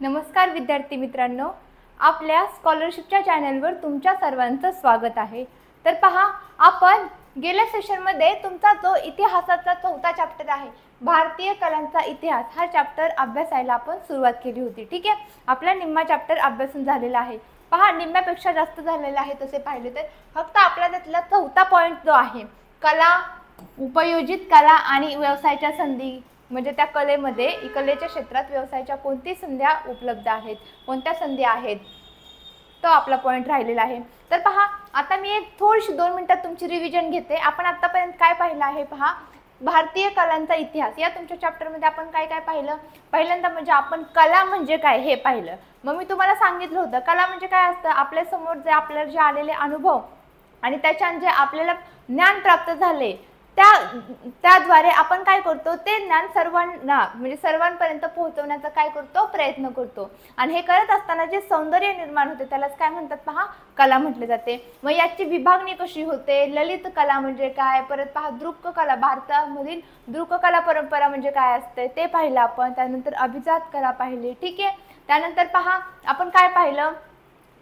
नमस्कार विद्यार्थी मित्रांनो, आपल्या स्कॉलरशिपच्या चॅनलवर तुमच्या सर्वांचं स्वागत आहे। तर पहा, आपण गेल्या सेशनमध्ये तुमचा जो इतिहासाचा चौथा चॅप्टर आहे भारतीय कलांचा इतिहास हा चॅप्टर अभ्यासायला आपण सुरुवात केली होती। ठीक आहे, आपला निम्मा चॅप्टर अभ्यासून झालेला आहे। पहा, निम्म्यापेक्षा जास्त झालेला आहे तसे पाहिले तर। फक्त आपला त्यातला चौथा पॉइंट जो आहे कला, उपयोजित कला आणि व्यवसायाच्या संधी, म्हणजे त्या कलेमध्ये कलेच्या क्षेत्रात व्यवसायाच्या कोणती संध्या उपलब्ध आहेत, कोणत्या संधी आहेत, तो आपला पॉइंट राहिलेला आहे। तर पहा, आता मी एक थोडीशी 2 मिनिटात तुमची रिव्हिजन घेते। आपण आतापर्यंत काय पाहिलं आहे पहा, भारतीय कलांचा इतिहास या तुमच्या चॅप्टरमध्ये आपण काय काय पाहिलं। पहिल्यांदा म्हणजे आपण कला म्हणजे काय हे पाहिलं। मग मी तुम्हाला सांगितलं होतं कला म्हणजे काय असतं, आपल्या समोर जे आपल्याला जे आलेले अनुभव आणि त्याच्याने जे आपल्याला ज्ञान प्राप्त झाले त्याद्वारे आपण काय करतो, ते ज्ञान सर्वांना म्हणजे सर्वांपर्यंत पोहोचवण्याचा काय करतो, प्रयत्न करतो। आणि हे करत असताना जे सौंदर्य निर्माण होते त्यालाच काय म्हणतात पहा, कला म्हटले जाते। मग याची विभागणी कशी होते, ललित कला म्हणजे काय, परत पहा दृक कला, भारतामधील दृक कला परंपरा म्हणजे काय असते ते पाहिलं आपण। त्यानंतर अभिजात कला पाहिली। ठीक आहे, त्यानंतर पहा आपण काय पाहिलं।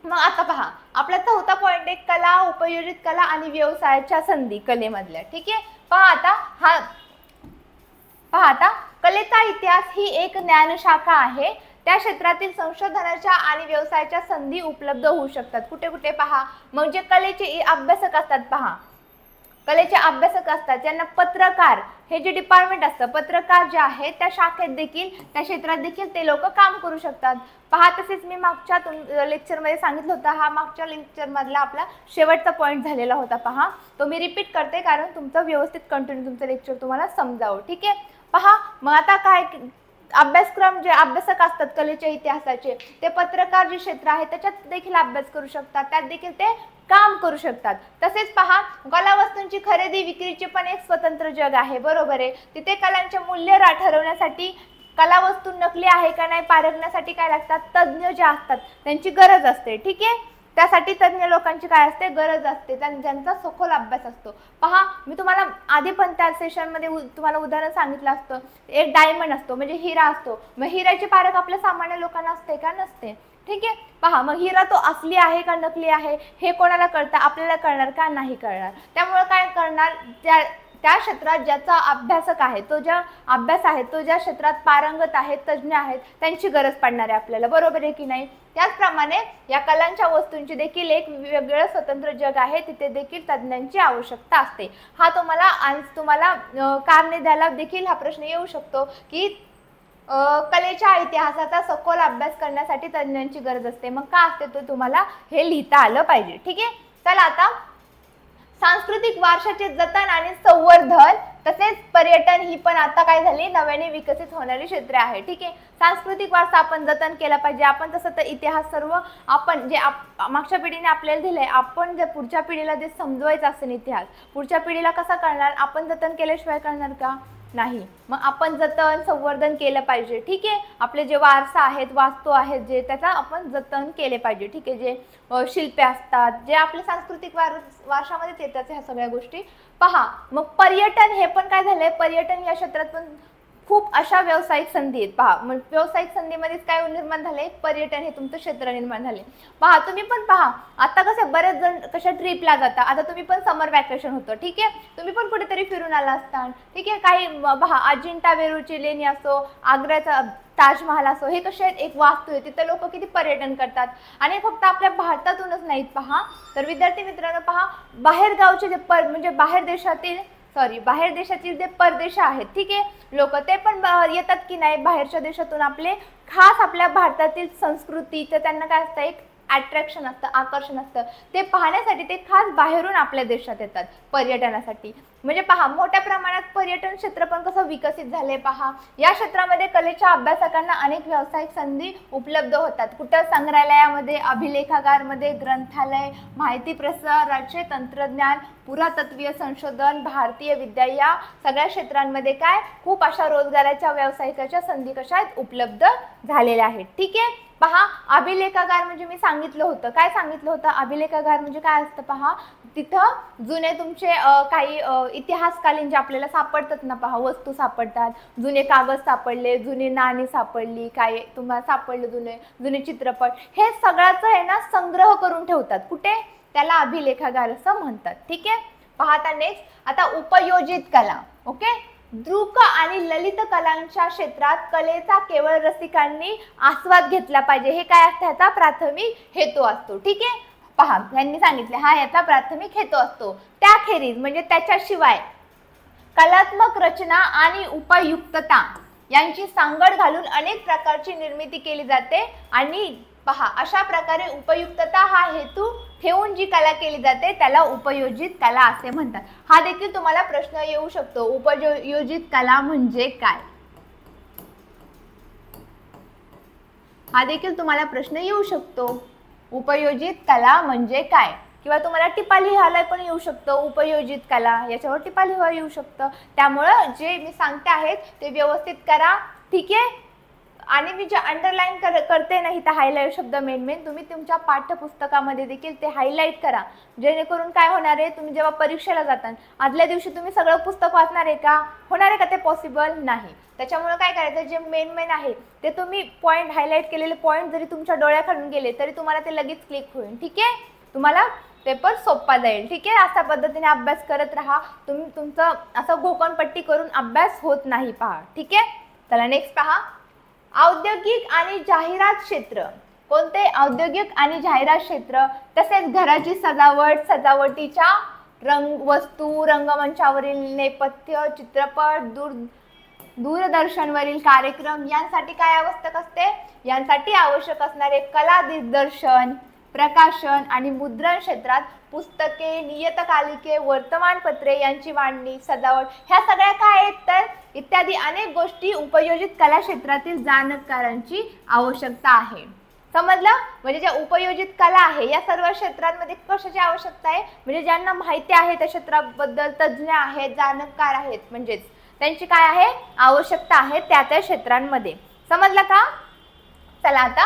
मग आता पहा, आपला चौथा पॉइंट आहे कला, उपयोजित कला आणि व्यवसायाच्या संधी कलेमधल्या। ठीक आहे, पहा आता कलेचा इतिहास ही एक ज्ञानशाखा आहे। त्या क्षेत्रातील संशोधनाच्या आणि व्यवसायाच्या संधी उपलब्ध होऊ शकतात। कुठे कुठे पहा, मग जे कलेचे अभ्यासक असतात पहा, कलेचे अभ्यासक असतात त्यांना पत्रकार हे जे डिपार्टमेंट असतं, पत्रकार जे आहे त्या शाखेत देखील, त्या क्षेत्रात देखील ते लोक काम करू शकतात। पहा, तसेच मी मागच्या लेक्चरमध्ये सांगितलं होतं, हा मागच्या लेक्चर मधला आपला शेवटचा पॉइंट झालेला होता। पहा, तो मी रिपीट करते कारण तुमचं व्यवस्थित कंटिन्यू तुमचं लेक्चर तुम्हाला समजावं। ठीक आहे, पहा मग आता काय अभ्यासक्रम, जे अभ्यासक असतात कलेच्या इतिहासाचे ते पत्रकार जे क्षेत्र आहे त्याच्यात देखील अभ्यास करू शकतात, त्यात देखील ते काम करू शकतात। तसेच पहा, कला वस्तूंची खरेदी विक्रीचे पण एक स्वतंत्र जग आहे, बरोबर आहे। तिथे कलांचे मूल्य ठरवण्यासाठी, कला वस्तू नकली आहे का नाही पारखण्यासाठी काय लागतात, तज्ञ जे असतात त्यांची गरज असते। ठीक आहे, त्यासाठी तज्ञ लोकांची काय असते, गरज असते, ज्यांचा सखोल अभ्यास असतो। पहा, मी तुम्हाला आधी पण त्या सेशनमध्ये तुम्हाला उदाहरण सांगितलं असतं, एक डायमंड असतो म्हणजे हिरा असतो, मग हिऱ्याची पारख आपल्या सामान्य लोकांना असते का, नसते। ठीक आहे, पहा मग हिरा तो असली आहे का नकली आहे हे कोणाला कळतं, आपल्याला कळणार का, नाही कळणार। त्यामुळे काय करणार, त्या क्षेत्रात ज्याचा अभ्यासक आहे, तो ज्या अभ्यास आहे, तो ज्या क्षेत्रात पारंगत आहेत, तज्ञ आहेत, त्यांची गरज पडणार आहे आपल्याला, बरोबर आहे की नाही। त्याचप्रमाणे या कलांच्या वस्तूंची देखील एक वेगळं स्वतंत्र जग आहे, तिथे देखील तज्ञांची आवश्यकता असते। हा तुम्हाला कारणे द्यायला देखील हा प्रश्न येऊ शकतो की कलेच्या इतिहासाचा सखोल अभ्यास करण्यासाठी तज्ञांची गरज असते। मग का असते तो तुम्हाला हे लिहिता आलं पाहिजे। ठीक आहे, चला आता सांस्कृतिक वारशाचे जतन आणि संवर्धन तसेच पर्यटन ही पण आता काय झाली, नव्याने विकसित होणारी क्षेत्रे आहे। ठीक आहे, सांस्कृतिक वारसा आपण जतन केला पाहिजे। आपण तसं तर इतिहास सर्व आपण जे मागच्या पिढीने आपल्याला दिलंय, आपण जे पुढच्या पिढीला जे समजवायचं असेल इतिहास, पुढच्या पिढीला कसा कळणार, आपण जतन केल्याशिवाय कळणार का, नाही। मग आपण जतन संवर्धन केलं पाहिजे। ठीक आहे, आपले जे वारसा आहेत, वास्तू आहेत, जे त्याचा आपण जतन केले पाहिजे। ठीक आहे, जे शिल्पे असतात, जे आपल्या सांस्कृतिक वारशामध्ये येतात, ह्या सगळ्या गोष्टी पहा। मग पर्यटन हे पण काय झालंय, पर्यटन या क्षेत्रात पण खूप अशा व्यावसायिक संधी आहेत। पहा, मग व्यावसायिक संधीमध्येच काय निर्माण झाले, पर्यटन हे तुमचं क्षेत्र निर्माण झाले। पहा, तुम्ही पण पहा, आता कसे बरेच जण कशा ट्रिपला जाता, आता तुम्ही पण समर वॅकेशन होतं, ठीक आहे, तुम्ही पण कुठेतरी फिरून आला असता। ठीक आहे, काही पहा अजिंठा वेरूळची लेणी असो, आग्र्याचा ताजमहाल असो, हे कसे एक वास्तू आहे, तिथे लोक किती पर्यटन करतात। आणि फक्त आपल्या भारतातूनच नाहीत पहा, तर विद्यार्थी मित्रांनो पहा, बाहेर गावचे जे म्हणजे बाहेर देशातील जे परदेश आहेत, ठीक आहे, लोक ते पण येतात की नाही बाहेरच्या देशातून, आपले खास आपल्या भारतातील संस्कृतीचं त्यांना काय असतं, एक अट्रॅक्शन असतं, आकर्षण असतं, ते पाहण्यासाठी ते खास बाहेरून आपल्या देशात येतात पर्यटनासाठी। म्हणजे पहा, मोठ्या प्रमाणात पर्यटन क्षेत्र पण कसं विकसित झाले पहा। या क्षेत्रामध्ये कलेच्या अभ्यासकांना अनेक व्यावसायिक संधी उपलब्ध होतात। कुठं, संग्रहालयामध्ये, अभिलेखागारमध्ये, ग्रंथालय, माहिती प्रसाराचे तंत्रज्ञान, पुरातत्वीय संशोधन, भारतीय विद्या, या सगळ्या क्षेत्रांमध्ये काय खूप अशा रोजगाराच्या व्यावसायिकाच्या संधी कशा आहेत, उपलब्ध झालेल्या आहेत। ठीक आहे, पहा, अभिलेखागार म्हणजे मी सांगितलं होतं, काय सांगितलं होतं, अभिलेखागार म्हणजे काय असतं पहा, तिथं जुने तुमचे काही इतिहासकालीन जे आपल्याला सापडतात ना पहा, वस्तू सापडतात, जुने कागद सापडले, जुनी नाणी सापडली, काय तुम्हाला सापडले जुने चित्रपट, हे सगळ्याचं आहे ना संग्रह करून ठेवतात. कुठे? त्याला अभिलेखागार असं म्हणतात. ठीक आहे. पाहता नेक्स्ट आता उपयोजित कला. ओके. दृक आणि ललित कलांच्या क्षेत्रात कलेचा केवळ रसिकांनी आस्वाद घेतला पाहिजे, हे काय असतं, ह्याचा प्राथमिक हेतू असतो. ठीक आहे. पहा यांनी सांगितले हा याचा प्राथमिक हेतू असतो. त्याखेरीज म्हणजे त्याच्याशिवाय कलात्मक रचना आणि उपयुक्तता यांची सांगड घालून अनेक प्रकारची निर्मिती केली जाते आणि पहा अशा प्रकारे उपयुक्तता हा हेतू ठेवून जी कला केली जाते त्याला उपयोजित कला असे म्हणतात. हा देखील तुम्हाला प्रश्न येऊ शकतो, उपयोजित कला म्हणजे काय, हा देखील तुम्हाला प्रश्न येऊ शकतो. उपयोजित कला म्हणजे काय, किंवा तुम्हाला टिपा लिहायला पण येऊ शकतो. उपयोजित कला याच्यावर टिपा लिहायला येऊ शकतं. त्यामुळं जे मी सांगते आहेत ते व्यवस्थित करा. ठीक आहे. आणि मी जे अंडरलाईन करते ना इथं हायलाईट शब्द मेन तुम्ही तुमच्या पाठ्यपुस्तकामध्ये देखील ते हायलाईट करा, जेणेकरून काय होणार आहे, तुम्ही जेव्हा परीक्षेला जाता आदल्या दिवशी तुम्ही सगळं पुस्तक वाचणार आहे का, होणार आहे का, ते पॉसिबल नाही. त्याच्यामुळे काय करायचं, जे मेन आहे ते तुम्ही पॉईंट हायलाईट केलेले पॉईंट जरी तुमच्या डोळ्याखालून गेले तरी तुम्हाला ते लगेच क्लिक होईल. ठीक आहे. तुम्हाला पेपर सोपा जाईल. ठीक आहे. अशा पद्धतीने अभ्यास करत राहा. तुम्ही तुमचं असं घोकणपट्टी करून अभ्यास होत नाही पहा. ठीक आहे. चला नेक्स्ट पहा, औद्योगिक आणि जाहिरात क्षेत्र. कोणते? औद्योगिक आणि जाहिरात क्षेत्र. तसेच घराची सजावट, सजावटीच्या वस्तू, रंगमंचावरील नेपथ्य, चित्रपट, दूरदर्शनवरील कार्यक्रम यांसाठी काय आवश्यक असते, यांसाठी आवश्यक असणारे कला दिग्दर्शन, प्रकाशन आणि मुद्रण क्षेत्रात पुस्तके, नियतकालिके, वर्तमानपत्रे यांची मांडणी, सजावट, ह्या सगळ्या काय आहेत तर इत्यादी अनेक गोष्टी उपयोजित कला क्षेत्रातील जाणकारांची आवश्यकता आहे. समजलं? म्हणजे ज्या उपयोजित कला आहे या सर्व क्षेत्रांमध्ये कशाची आवश्यकता आहे, म्हणजे ज्यांना माहिती आहे त्या क्षेत्राबद्दल, तज्ज्ञ आहेत, जाणकार आहेत, म्हणजेच त्यांची काय आहे आवश्यकता आहे त्या क्षेत्रांमध्ये. समजलं का? चला आता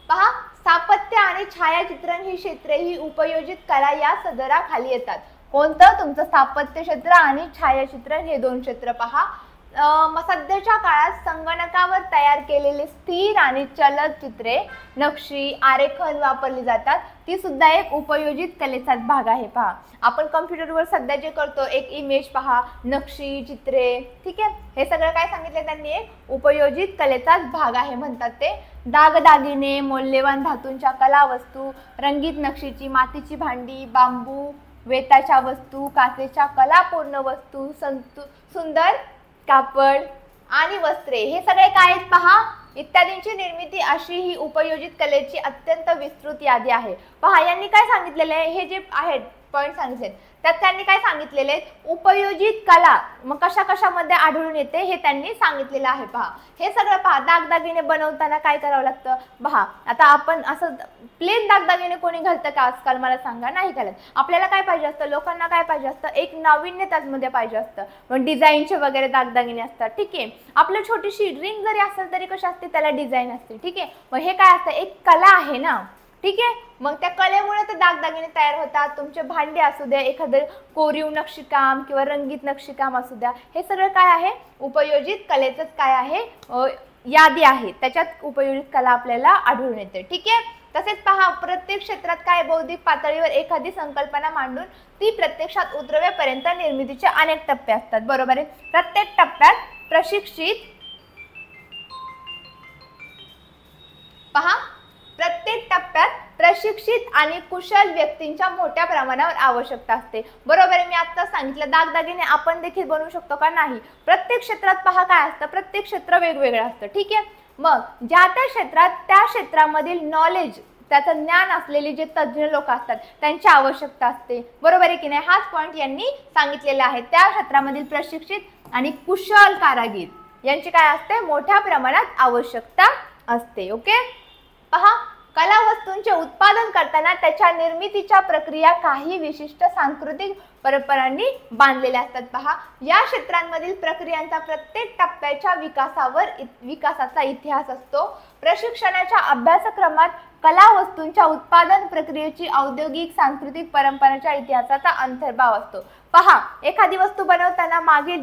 पहा, स्थापत्य आणि छायाचित्रण ही क्षेत्रे ही उपयोजित कला या सदराखाली येतात. कोणतं? तुमचं स्थापत्य क्षेत्र आणि छायाचित्रण हे दोन क्षेत्र पहा. सध्याच्या काळात संगणकावर तयार केलेले स्थिर आणि चलत चित्रे, नक्षी, आरेखन वापरली जातात, ती सुद्धा एक उपयोजित कलेचाच भाग आहे. पहा आपण कम्प्युटरवर सध्या जे करतो, एक इमेज पहा, नक्षी, चित्रे, ठीक आहे, हे सगळं काय सांगितलं त्यांनी, एक उपयोजित कलेचाच भाग आहे म्हणतात ते. दागदागिने, मौल्यवान धातूंच्या कलावस्तू, रंगीत नक्षीची मातीची भांडी, बांबू, वेताच्या वस्तू, काचेच्या कलापूर्ण वस्तू, सुंदर कापड आणि वस्त्रे, हे सगळे काय आहेत पहा, इत्यादींची निर्मिती अशी ही उपयोजित कलेची अत्यंत विस्तृत यादी आहे. पहा यांनी काय सांगितलेले आहे, हे जे आहेत पॉइंट सांगितले त्यात त्यांनी काय सांगितलेले, उपयोजित कला मग कशा कशामध्ये आढळून येते हे त्यांनी सांगितलेलं आहे. पहा हे सगळं पहा, दागदागिने बनवताना काय करावं लागतं पहा. आता आपण असं प्लेन दागदागिने कोणी घालतं का आजकाल, मला सांगा, नाही घालत. आपल्याला काय पाहिजे असतं, लोकांना काय पाहिजे असतं, एक नाविन्य त्यामध्ये पाहिजे असतं, मग डिझाईनचे वगैरे दागदागिने असतात. ठीक आहे. आपलं छोटीशी रिंग जरी असेल तरी कशी असते, त्याला डिझाईन असते. ठीक आहे. मग हे काय असतं, एक कला आहे ना. ठीक आहे. मग त्या कलेमुळे ते दागदागिने तयार होतात. तुमचे भांडे असू द्या, एखादं कोरीव नक्षीकाम किंवा रंगीत नक्षीकाम असू द्या, हे सगळं काय आहे उपयोजित कलेचंच काय आहे यादी आहे, त्याच्यात उपयोजित कला आपल्याला आढळून येते. ठीक आहे. तसेच पहा, प्रत्येक क्षेत्रात काय बौद्धिक पातळीवर एखादी संकल्पना मांडून ती प्रत्यक्षात उतरवेपर्यंत निर्मितीचे अनेक टप्पे असतात. बरोबर आहे. प्रत्येक टप्प्यात प्रशिक्षित पहा, प्रत्येक टप्प्यात प्रशिक्षित आणि कुशल व्यक्तींच्या मोठ्या प्रमाणावर आवश्यकता असते. बरोबर आहे. मी आता सांगितलं दागदागिने आपण देखील बनवू शकतो का, नाही. प्रत्येक क्षेत्रात पहा काय असतं, प्रत्येक क्षेत्र वेगवेगळं असतं. ठीक आहे. मग ज्या त्या क्षेत्रात त्या क्षेत्रामधील नॉलेज, त्याचं ज्ञान असलेले जे तज्ज्ञ लोक असतात त्यांची आवश्यकता असते. बरोबर आहे की नाही. हाच पॉईंट यांनी सांगितलेला आहे. त्या क्षेत्रामधील प्रशिक्षित आणि कुशल कारागीर यांची काय असते, मोठ्या प्रमाणात आवश्यकता असते. ओके. पहा, कला वस्तूंचे उत्पादन करताना त्याच्या निर्मितीच्या प्रक्रिया काही विशिष्ट सांस्कृतिक परंपरांनी बांधलेल्या असतात. पहा, या क्षेत्रांमधील प्रक्रियांचा प्रत्येक टप्प्याच्या विकासाचा इतिहास असतो. प्रशिक्षणाच्या अभ्यासक्रमात कला वस्तूंच्या उत्पादन प्रक्रियेची औद्योगिक सांस्कृतिक परंपरांच्या इतिहासाचा अंतर्भाव असतो। पहा, एखादी वस्तू बनवताना मागे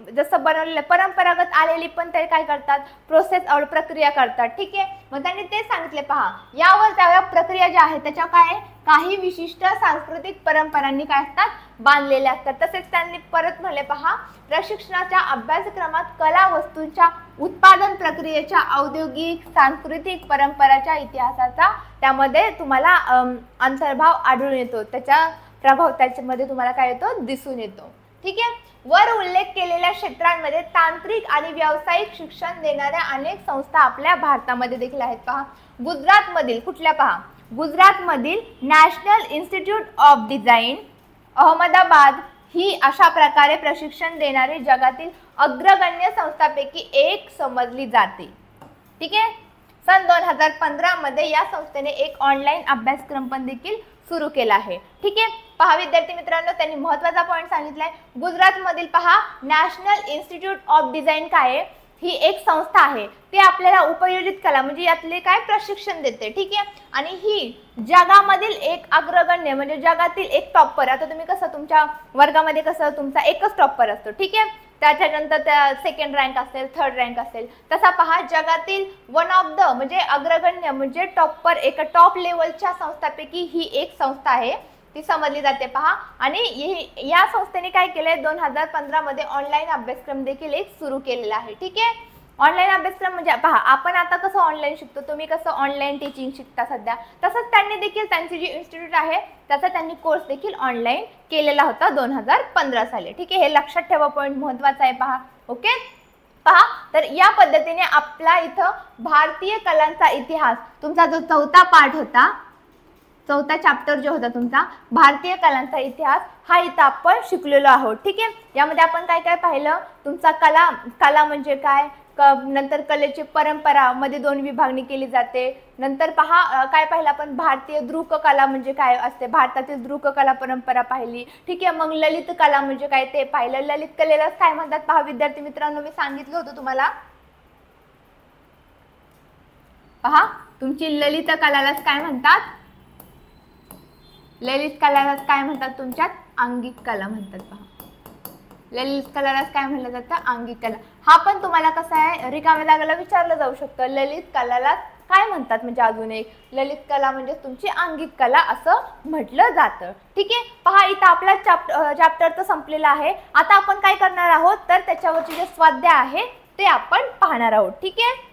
जसं बनवलेलं परंपरागत आलेली पण ते काय करतात, प्रोसेस प्रक्रिया करतात। ठीक आहे, मग त्यांनी ते सांगितले। पहा, यावर त्या प्रक्रिया ज्या आहेत त्याच्या काय काही विशिष्ट सांस्कृतिक परंपरांनी काय असतात, बांधलेल्या असतात। तसेच त्यांनी परत म्हणले, पहा, प्रशिक्षणाच्या अभ्यासक्रमात कला वस्तूंच्या उत्पादन प्रक्रियेच्या औद्योगिक सांस्कृतिक परंपराच्या इतिहासाचा त्यामध्ये तुम्हाला अंतर्भाव आढळून येतो, त्याचा प्रभाव त्याच्यामध्ये तुम्हाला काय येतो, दिसून येतो। ठीक आहे, वर उल्लेख केलेल्या क्षेत्रांमध्ये तांत्रिक आणि व्यावसायिक शिक्षण देणाऱ्या अनेक संस्था आपल्या भारतामध्ये देखील आहेत। पहा, गुजरातमधील कुठल्या, पहा, गुजरातमधील national institute of design Ahmedabad ही अशा प्रकारे प्रशिक्षण देणारी जगातील अग्रगण्य संस्थांपैकी एक समजली जाते। ठीक आहे, सन 2015 मध्ये या संस्थेने एक ऑनलाईन अभ्यासक्रम पण देखील सुरू केला आहे। ठीक आहे, पहा विद्यार्थी मित्रांनो, त्यांनी महत्त्वाचा पॉईंट सांगितलाय। गुजरातमधील पहा नॅशनल इन्स्टिट्यूट ऑफ डिझाईन काय आहे, ही एक संस्था आहे, ती आपल्याला उपयोजित कला म्हणजे यातले काय प्रशिक्षण देते। ठीक आहे, आणि ही जगामधील एक अग्रगण्य म्हणजे जगातील एक टॉपर, आता तुम्ही कसं तुमच्या वर्गामध्ये कसं तुमचा एकच टॉपर असतो। ठीक आहे, त्याच्यानंतर त्या सेकंड रँक असेल, थर्ड रँक असेल, तसा पहा जगातील वन ऑफ द म्हणजे अग्रगण्य म्हणजे टॉपर एक टॉप लेवलच्या संस्थांपैकी ही एक संस्था आहे, ती समजली जाते। पहा, आणि या संस्थेने काय केलंय, 2015 मध्ये ऑनलाईन अभ्यासक्रम देखील एक सुरू केलेला आहे। ठीक आहे, ऑनलाईन अभ्यासक्रम म्हणजे पहा आपण आता कसं ऑनलाईन शिकतो, तुम्ही कसं ऑनलाईन टीचिंग शिकता सध्या, तसंच त्यांनी देखील त्यांची जी इन्स्टिट्यूट आहे त्याचा त्यांनी कोर्स देखील ऑनलाईन केलेला होता 2015 साली। ठीक आहे, हे लक्षात ठेवा, पॉईंट महत्त्वाचा आहे। पहा, ओके, पहा, तर या पद्धतीने आपला इथं भारतीय कलांचा इतिहास तुमचा जो चौथा पार्ट होता, चौथा चॅप्टर जो होता तुमचा भारतीय कलांचा इतिहास, हा इथं आपण शिकलेलो आहोत। ठीक आहे, यामध्ये आपण काय काय पाहिलं, तुमचा कला म्हणजे काय, नंतर कलेची परंपरा मध्ये 2 विभागणी केली जाते। नंतर पहा काय पाहिलं आपण, भारतीय दृक कला म्हणजे काय असते, भारतातील दृक कला परंपरा पाहिली। ठीक आहे, मग ललित कला म्हणजे काय ते पाहिलं। ललित कलेला काय म्हणतात, पहा विद्यार्थी मित्रांनो, मी सांगितलं होतं तुम्हाला, पहा तुमची ललित कलालाच काय म्हणतात, ललित कलालाच काय म्हणतात, तुमच्यात अंगिक कला म्हणतात। पहा, ललित कलालाच काय म्हटलं जातं, अंगिक कला। हा पण तुम्हाला कसं आहे रिकाम्या जागेला विचारलं जाऊ शकतं, ललित कलाला काय म्हणतात, म्हणजे अजून एक ललित कला म्हणजे तुमची अंगिक कला असं म्हटलं जातं। ठीक आहे, पहा इथं आपला चॅप्टर तर संपलेला आहे। आता आपण काय करणार आहोत, तर त्याच्यावरचे जे स्वाध्याय आहे ते आपण पाहणार आहोत। ठीक आहे,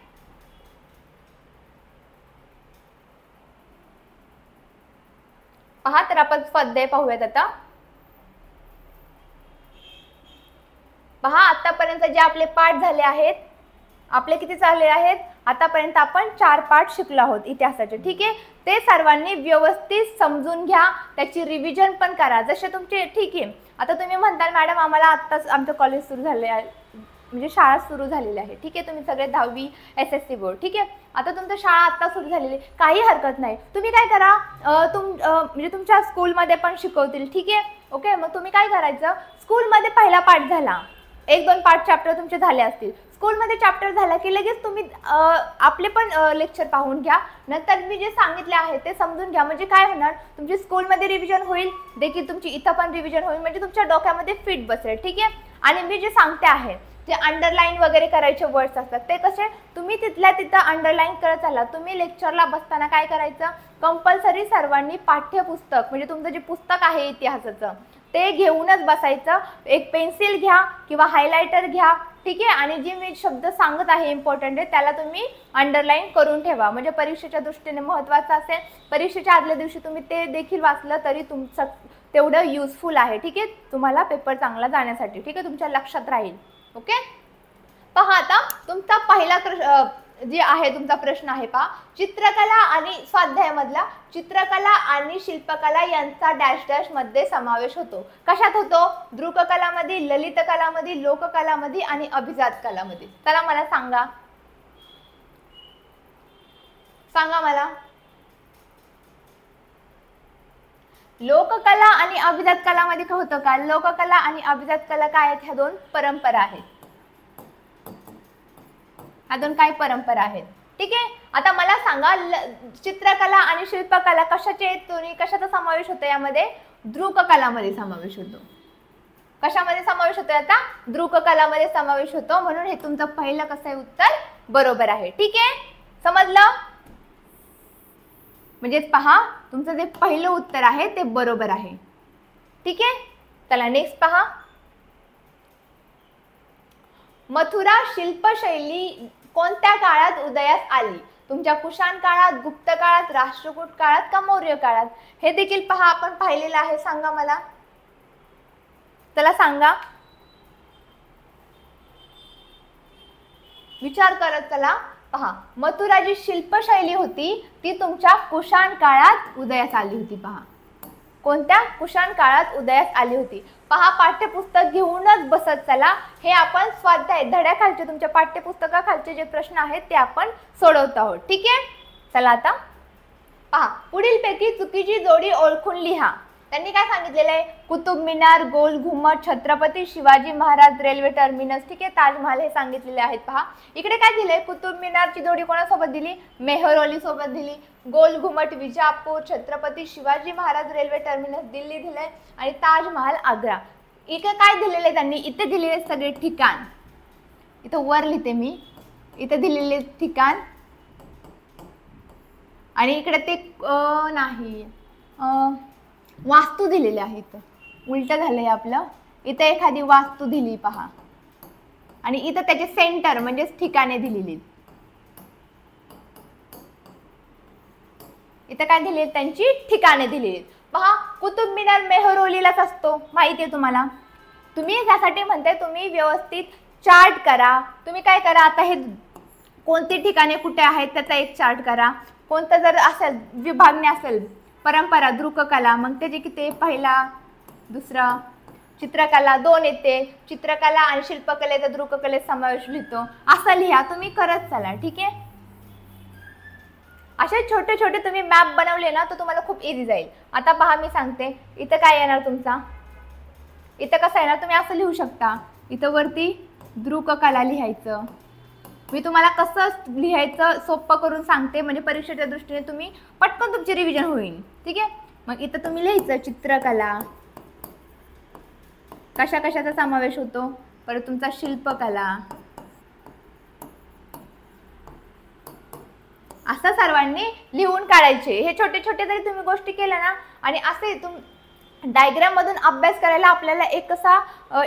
पहा तर आपण स्वाध्याय पाहूयात आता। पहा, आतापर्यंत जे आपले पाठ झाले आहेत, आपले किती झाले आहेत आतापर्यंत, आपण 4 पाठ शिकलो आहोत इतिहासाचे। ठीक आहे, ते सर्वांनी व्यवस्थित समजून घ्या, त्याची रिव्हिजन पण करा जसे तुमचे। ठीक आहे, आता तुम्ही म्हणताल मॅडम आम्हाला आत्ताच आमचं कॉलेज सुरू झाले आहे, म्हणजे शाळा सुरू झालेली आहे। ठीक आहे, तुम्ही सगळे 10वी SSC बोर्ड, ठीक आहे, आता तुमचं शाळा आता सुरू झालेली, काही हरकत नाही, तुम्ही काय करा, म्हणजे तुमच्या स्कूलमध्ये पण शिकवतील। ठीक आहे, ओके, मग तुम्ही काय करायचं, स्कूलमध्ये पहिला पाठ झाला, 1-2 पाठ चॅप्टर तुमचे झाले असतील, स्कूलमध्ये चॅप्टर झाला की लगेच तुम्ही आपले पण लेक्चर पाहून घ्या, नंतर मी जे सांगितले आहे ते समजून घ्या, म्हणजे काय होणार, तुमची स्कूलमध्ये रिव्हिजन होईल देखील, तुमची इथं पण रिव्हिजन होईल, म्हणजे तुमच्या डोक्यामध्ये फिट बसेल। ठीक आहे, आणि मी जे सांगते आहे जे अंडरलाईन वगैरे करायचे वर्ड्स असतात ते कसे तुम्ही तिथल्या तिथं अंडरलाईन करत चाला। तुम्ही लेक्चरला बसताना काय करायचं, कंपल्सरी सर्वांनी पाठ्यपुस्तक म्हणजे तुमचं जे पुस्तक आहे इतिहासाचं ते घेऊनच बसायचं, एक पेन्सिल घ्या किंवा हायलायटर घ्या। ठीक आहे, आणि जे मी शब्द सांगत आहे इम्पॉर्टंट आहे त्याला तुम्ही अंडरलाईन करून ठेवा, म्हणजे परीक्षेच्या दृष्टीने महत्त्वाचं असेल। परीक्षेच्या आदल्या दिवशी तुम्ही ते देखील वाचलं तरी तुमचं तेवढं युजफुल आहे। ठीक आहे, तुम्हाला पेपर चांगला जाण्यासाठी। ठीक आहे, तुमच्या लक्षात राहील। ओके, पहा आता तुमचा पहिला जे आहे तुमचा प्रश्न आहे, पहा चित्रकला आणि स्वाध्यायामधला चित्रकला आणि शिल्पकला यांचा डॅश डॅश मध्ये समावेश होतो। कशात होतो, दृक कलामध्ये, ललित कलामध्ये, लोककलामध्ये आणि अभिजात कलामध्ये। चला मला सांगा, सांगा मला, लोककला आणि अभिजात कलामध्ये काय होतं का, लोककला आणि अभिजात कला काय आहेत, ह्या 2 परंपरा आहेत, ह्या 2 काय परंपरा आहेत, ठीक आहे. आता मला सांगा चित्रकला आणि शिल्पकला कशाचे दोन्ही कशाचा समावेश होतो यामध्ये? दृककलामध्ये समावेश होतो. कशामध्ये समावेश होतो? आता दृककलामध्ये समावेश होतो. म्हणून हे तुमचं पहिलं कसं आहे उत्तर बरोबर आहे. ठीक आहे, समजलं? म्हणजे पहा तुमचं जे पहिलं उत्तर आहे ते बरोबर आहे. ठीक आहे, चला नेक्स्ट पहा. मथुरा शिल्पशैली कोणत्या काळात उदयास आली? तुमच्या कुशाण काळात, गुप्त काळात, राष्ट्रकूट काळात का मौर्य काळात? हे देखील पहा आपण पाहिलेलं आहे. सांगा मला, चला सांगा, विचार करत चला. पहा मथुरा जी शिल्पशैली होती ती तुमच्या कुशाण काळात उदयास आली होती. पहा कोणत्या? कुशाण काळात उदयास आली होती. पहा पाठ्यपुस्तक घेऊनच बसत चला. हे आपण स्वाध्याय धड्याखालचे तुमच्या पाठ्यपुस्तकाखालचे जे प्रश्न आहेत ते आपण सोडवत आहोत. ठीक आहे, चला आता पहा पुढीलपैकी चुकीची जोडी ओळखून लिहा. त्यांनी काय सांगितलेलं आहे? कुतुब मिनार, गोल घुमट, छत्रपती शिवाजी महाराज रेल्वे टर्मिनस, ठीक आहे, ताजमहाल हे सांगितलेले आहेत. पहा इकडे काय दिलंय? कुतुब मिनारची जोडी कोणासोबत दिली? मेहरौली सोबत दिली. गोल घुमट विजापूर, छत्रपती शिवाजी महाराज रेल्वे टर्मिनस दिल्ली दिलंय आणि ताजमहाल आग्रा. इकडे काय दिलेलं आहे त्यांनी? इथे दिलेले सगळे ठिकाण, इथं वर लिहिते मी, इथे दिलेले ठिकाण आणि इकडे ते नाही वास्तू दिलेली आहे. इथं उलट झालंय आपलं, इथं एखादी वास्तू दिली पहा आणि इथं त्याचे सेंटर म्हणजे ठिकाणे दिलेली. इथं काय दिले? त्यांची ठिकाणे दिलेली. पहा कुतुब मिनार मेहरौलीलाच असतो, माहिती आहे तुम्हाला. तुम्ही त्यासाठी म्हणताय तुम्ही व्यवस्थित चार्ट करा. तुम्ही काय करा, आता हे कोणती ठिकाणे कुठे आहेत त्याचा एक चार्ट करा. कोणतं जर असेल विभागणी असेल परंपरा दृककला, मग त्याचे किती? पहिला, दुसरा. चित्रकला 2 येते. चित्रकला आणि शिल्पकलेचा दृककलेत समावेश लिहितो. असं लिहा, तुम्ही करत चला. ठीक आहे, असे छोटे छोटे तुम्ही मॅप बनवले ना तर तुम्हाला खूप इझी जाईल. आता पहा मी सांगते, इथं काय येणार तुमचा? इथं कसं येणार? तुम्ही असं लिहू शकता. इथं वरती दृककला लिहायचं. मी तुम्हाला कसं लिहायचं सोपं करून सांगते, म्हणजे परीक्षेच्या दृष्टीने तुम्ही पटकन तुमची रिव्हिजन होईल. ठीक आहे, मग इथं तुम्ही लिहायचं चित्रकला, कशा कशाचा समावेश होतो, परत तुमचा शिल्पकला, असं सर्वांनी लिहून काढायचे. हे छोटे छोटे जरी तुम्ही गोष्टी केल्या ना आणि असे डायग्राम मधून अभ्यास करायला आपल्याला एक कसा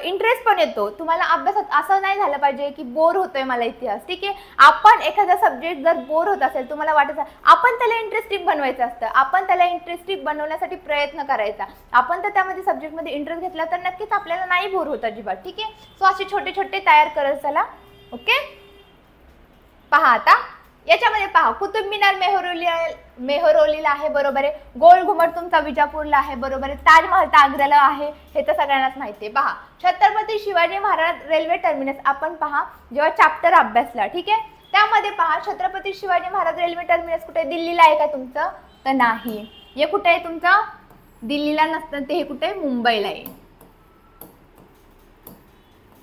इंटरेस्ट पण येतो. तुम्हाला अभ्यासात असं नाही झालं पाहिजे की बोर होतोय मला इतिहास. ठीक आहे, आपण एखादा सब्जेक्ट जर बोर होत असेल, तुम्हाला वाटत आपण त्याला इंटरेस्टिंग बनवायचं असतं, आपण त्याला इंटरेस्टिंग बनवण्यासाठी प्रयत्न करायचा. आपण तर त्यामध्ये सब्जेक्टमध्ये इंटरेस्ट घेतला तर नक्कीच आपल्याला नाही बोर होत अजिबात. ठीक आहे, सो असे छोटे छोटे तयार करत चला. ओके, पहा आता याच्यामध्ये पहा कुतुब मिनार मेहरौलीला आहे, बरोबर आहे. गोल घुमट तुमचा विजापूरला आहे, बरोबर आहे. ताजमहल तर आग्र्याला आहे, हे तर सगळ्यांनाच माहिती आहे. पहा छत्रपती शिवाजी महाराज रेल्वे टर्मिनस आपण पहा जेव्हा चॅप्टर अभ्यासला, ठीक आहे, त्यामध्ये पहा छत्रपती शिवाजी महाराज रेल्वे टर्मिनस कुठे? दिल्लीला आहे का तुमचं? तर नाही. हे कुठे आहे तुमचं? दिल्लीला नसतं, ते हे कुठे? मुंबईला आहे.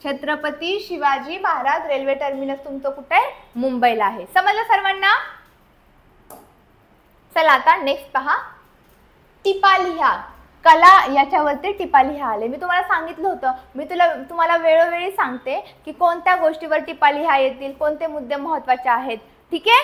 छत्रपती शिवाजी महाराज रेल्वे टर्मिनस तुमचं कुठे आहे? मुंबईला आहे. समजलं सर्वांना? चला आता नेक्स्ट पहा, टिपा लिहा. कला याच्यावरती टिपा लिहा आले. मी तुम्हाला सांगितलं होतं, मी तुम्हाला वेळोवेळी सांगते की कोणत्या गोष्टीवर टिपा लिहा येतील, कोणते मुद्दे महत्त्वाचे आहेत. ठीक आहे,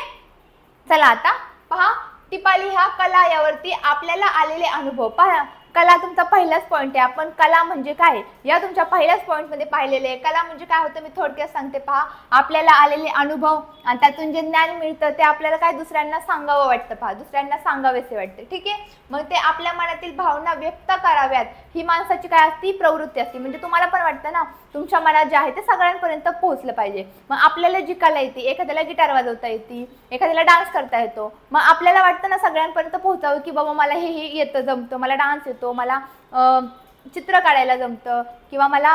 चला आता पहा टिपा लिहा. कला यावरती आपल्याला आलेले अनुभव पहा. कला तुमचा पहिलाच पॉईंट आहे. आपण कला म्हणजे काय या तुमच्या पहिल्याच पॉईंटमध्ये पाहिलेले आहे. कला म्हणजे काय होतं मी थोडक्यात सांगते. पहा आपल्याला आलेले अनुभव आणि त्यातून जे ज्ञान मिळतं ते आपल्याला काय दुसऱ्यांना सांगावं वाटतं. पहा दुसऱ्यांना सांगावेसे वाटते. ठीक आहे, मग ते आपल्या मनातील भावना व्यक्त कराव्यात ही माणसाची काय असती? प्रवृत्ती असते. म्हणजे तुम्हाला पण वाटतं ना तुमच्या मनात जे आहे ते सगळ्यांपर्यंत पोहोचलं पाहिजे. मग आपल्याला जी कला येते, एखाद्याला गिटार वाजवता येते, एखाद्याला डान्स करता येतो, मग आपल्याला वाटतं ना सगळ्यांपर्यंत पोहोचावं की बाबा मला हे येतं, जमतं, मला डान्स येतो, मला चित्र काढायला जमतं किंवा मला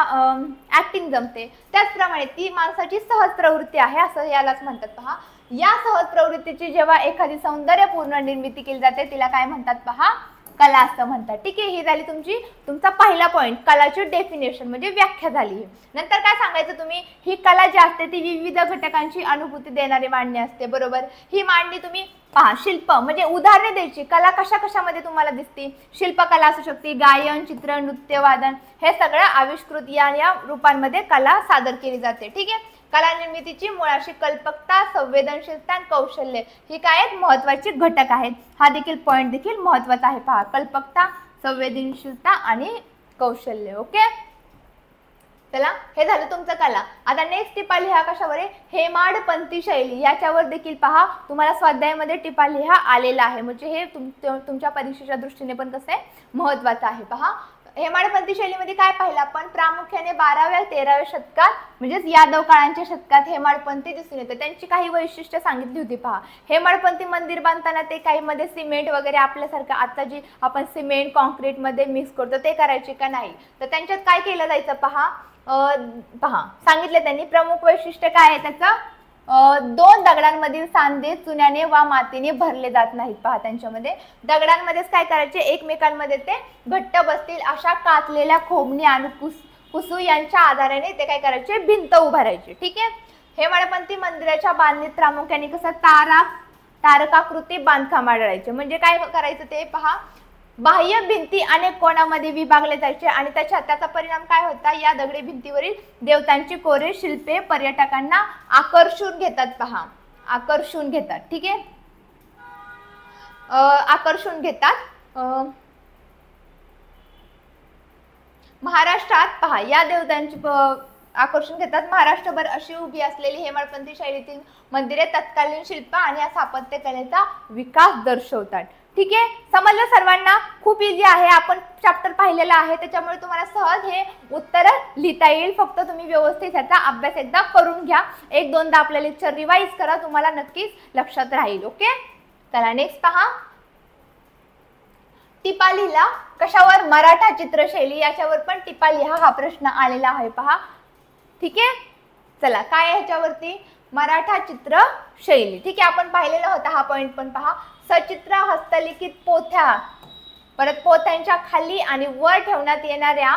ॲक्टिंग जमते. त्याचप्रमाणे ती माणसाची सहज प्रवृत्ती आहे असं यालाच म्हणतात. पहा या सहज प्रवृत्तीची जेव्हा एखादी सौंदर्यपूर्ण निर्मिती केली जाते तिला काय म्हणतात? पहा कला असं म्हणतात. ठीक आहे, ही झाली तुमचा पहिला पॉईंट, कलाची डेफिनेशन म्हणजे व्याख्या झाली. नंतर काय सांगायचं तुम्ही, ही कला जी असते ती विविध घटकांची अनुभूती देणारी मांडणी असते. बरोबर, ही मांडणी तुम्ही पहा. शिल्प म्हणजे उदाहरणे द्यायची, कला कशा कशामध्ये तुम्हाला दिसते. शिल्पकला असू शकते, गायन, चित्र, नृत्य, वादन, हे सगळं आविष्कृत या रूपांमध्ये कला सादर केली जाते. ठीक आहे, कला निर्मितीची मुळाशी कल्पकता, संवेदनशीलता आणि कौशल्य ही काय आहेत, महत्वाची घटक आहेत. हा देखील पॉईंट देखील महत्वाचा आहे. पहा, कल्पकता, संवेदनशीलता आणि कौशल्य. ओके, चला हे झालं तुमचं कला. आता नेक्स्ट टिपा लिहा कशावर आहे, हेमाडपंथी शैली. याच्यावर देखील पहा तुम्हाला स्वाध्यायामध्ये टिपा लिहा आलेला आहे. म्हणजे हे तुमच्या परीक्षेच्या दृष्टीने पण कसं आहे, महत्वाचं आहे. पहा, हेमाडपंथी शैलीमध्ये काय पाहिलं आपण, प्रामुख्याने 12व्या-13व्या शतकात म्हणजेच यादव काळांच्या शतकात हेमाडपंथी दिसून येते. त्यांची काही वैशिष्ट्य सांगितली होती. पहा, हेमाडपंथी मंदिर बांधताना ते काही मध्ये सिमेंट वगैरे आपल्यासारखं आता जी आपण सिमेंट कॉन्क्रीट मध्ये मिक्स करतो ते करायचे का नाही, तर त्यांच्यात काय केलं जायचं. पहा सांगितलं त्यांनी. प्रमुख वैशिष्ट्य काय आहे त्याचं, 2 दगडांमधील सांधे चुन्याने वा मातीने भरले जात नाहीत. पहा, त्यांच्यामध्ये दगडांमध्येच काय करायचे, एकमेकांमध्ये ते घट्ट बसतील अशा कातलेल्या खोबणी आणि कुसू यांच्या आधाराने ते काय करायचे, भिंत उभारायची. ठीक आहे, हेमाडपंथी मंदिराच्या बांधणीत प्रामुख्याने कसं तारकाकृती बांधकाम आढळायचे. म्हणजे काय करायचं ते पहा, बाह्य भिंती अनेक कोणामध्ये विभागले जायचे आणि त्याचा परिणाम काय होता, या दगडी भिंतीवरील देवतांची कोरे शिल्पे पर्यटकांना आकर्षून घेतात. पहा, आकर्षून घेतात. ठीक आहे, आकर्षून घेतात. महाराष्ट्रात पहा, या देवतांची आकर्षण घेतात. महाराष्ट्रभर अशी उभी असलेली हेमाडपंथी शैलीतील मंदिरे तत्कालीन शिल्प आणि स्थापत्यकलेचा विकास दर्शवतात. ठीक आहे, समजलं सर्वांना. खूप इझी आहे, आपण चॅप्टर पाहिलेला आहे त्याच्यामुळे तुम्हाला सहज हे उत्तर लिहिता येईल. फक्त तुम्ही व्यवस्थित याचा अभ्यास एकदा करून घ्या, 1-2दा आपलं लेक्चर रिवाइज करा, तुम्हाला नक्कीच लक्षात राहील. ओके, चला नेक्स्ट पहा. टिपा लिहिला कशावर, मराठा चित्रशैली. याच्यावर पण टिपा लिहा, हा प्रश्न आलेला आहे. पहा, ठीक आहे, चला काय आहे ह्याच्यावरती, मराठा चित्रशैली. ठीक आहे, आपण पाहिलेला होता हा पॉइंट पण. पहा, सचित्र हस्तलिखित पोथ्या, परत पोथ्यांच्या खाली आणि वर ठेवण्यात येणाऱ्या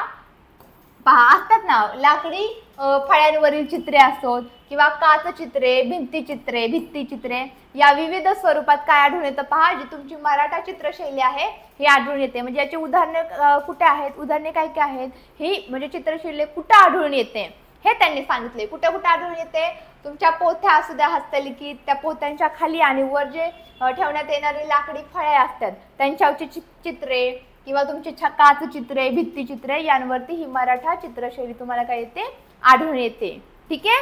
पहा असतात ना लाकडी फळ्यांवरील चित्रे असोत किंवा काच चित्रे, भित्तिचित्रे या विविध स्वरूपात काय आढळून येतं. पहा, जी तुमची मराठा चित्रशैली आहे ही आढळून येते. म्हणजे याची उदाहरणे कुठे आहेत, उदाहरणे काय काय आहेत, ही म्हणजे चित्रशैली कुठे आढळून येते हे त्यांनी सांगितले. कुठे कुठे आढळून येते, तुमच्या पोथ्या असू द्या हस्तलिखित, त्या पोथ्यांच्या खाली आणि वर जे ठेवण्यात येणारी लाकडी फळे असतात त्यांच्यावरची चित्रे किंवा तुमची काच चित्रे, भित्तिचित्रे यांवरती ही मराठा चित्रशैली तुम्हाला काय येते, आढळून येते. ठीक आहे,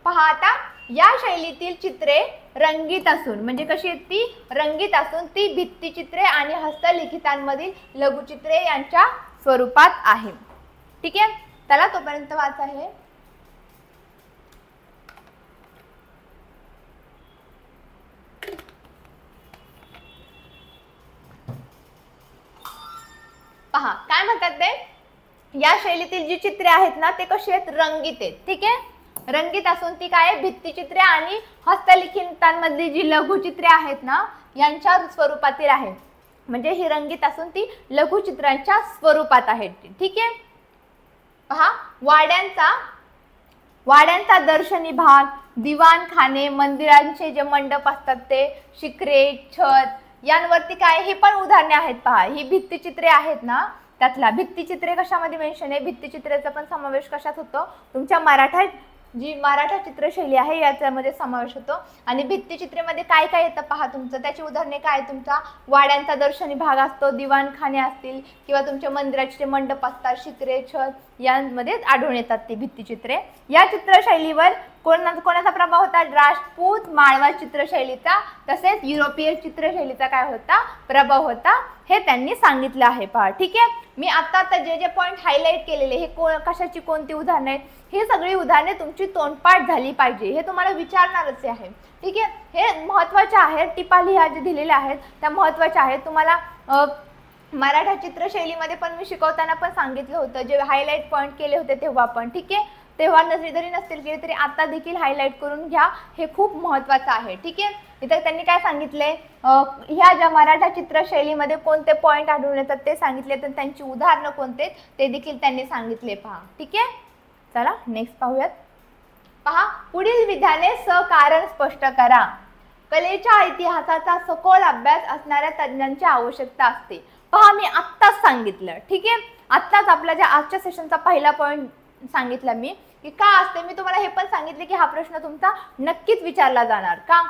पहा आता या शैलीतील चित्रे रंगीत असून म्हणजे कशी आहेत ती, रंगीत असून ती भित्तिचित्रे आणि हस्तलिखितांमधील लघुचित्रे यांच्या स्वरूपात आहे. ठीक आहे, चला तोपर्यंत वाचा हे. पहा काय म्हणतात ते, या शैलीतील जी चित्रे आहेत ना ते कशी आहेत, रंगीत आहेत. ठीक आहे, रंगीत असून ती काय भित्तिचित्रे आणि हस्तलिखितांमधली जी लघुचित्रे आहेत ना यांच्या स्वरूपातील आहेत. म्हणजे ही रंगीत असून ती लघुचित्रांच्या स्वरूपात आहेत. ठीक आहे, पहा वाड्यांचा दर्शनी भाग, दिवाणखाने, मंदिरांचे जे मंडप असतात ते, शिखरे, छत यांवरती काय हे पण उदाहरणे आहेत. पहा, ही भित्तिचित्रे आहेत ना, त्यातला भित्तिचित्रे कशामध्ये मेन्शन आहे, भित्तिचित्रेचा पण समावेश कशात होतो, तुमच्या मराठा चित्रशैली आहे याच्यामध्ये समावेश होतो. आणि भित्तिचित्रेमध्ये काय काय येतं पहा तुमचं, त्याची उदाहरणे काय, तुमचा वाड्यांचा दर्शनी भाग असतो, दिवाणखाने असतील किंवा तुमच्या मंदिराचे मंडप असतात, शिखरे, छत यांमध्ये आढळून येतात ती भित्तिचित्रे. या चित्रशैलीवर कोणाचा प्रभाव होता, राजपूत माळवा चित्रशैलीचा तसेच युरोपीय चित्रशैलीचा काय होता, प्रभाव होता, हे त्यांनी सांगितलं आहे. पहा, ठीक आहे, मी आता जे पॉइंट हायलाइट केलेले हे कशाची कोणती उदाहरणे आहेत, ही सगळी उदाहरणे तुमची तोंडपाठ झाली पाहिजे, हे तुम्हाला विचारणारच आहे. ठीक आहे, हे महत्त्वाचे आहेत. टिपा लिहा जे दिलेल्या आहेत त्या महत्त्वाच्या आहेत. तुम्हाला मराठा चित्रशैलीमध्ये पण मी शिकवताना पण सांगितलं होतं, जे हायलाइट पॉइंट केले होते तेव्हा पण. ठीक आहे, तेव्हा जरी नसतील केले तरी आता देखील हायलाईट करून घ्या, हे खूप महत्त्वाचं आहे. ठीक आहे. इथं त्यांनी काय सांगितले, ह्या ज्या मराठा चित्रशैलीमध्ये कोणते पॉईंट आढळून येतात ते सांगितले, तर त्यांची उदाहरणं कोणते ते देखील त्यांनी सांगितले. पहा. ठीक आहे. चला नेक्स्ट पाहूयात. पहा, पुढील विधाने सकारण स्पष्ट करा. कलेच्या इतिहासाचा सखोल अभ्यास असणाऱ्या तज्ञांची आवश्यकता असते. पहा, मी आत्ताच सांगितलं. ठीक आहे. आत्ताच आपला ज्या आजच्या सेशनचा पहिला पॉईंट सांगितला मी की का असते. मी तुम्हाला हे पण सांगितले की हा प्रश्न तुमचा नक्कीच विचारला जाणार. का?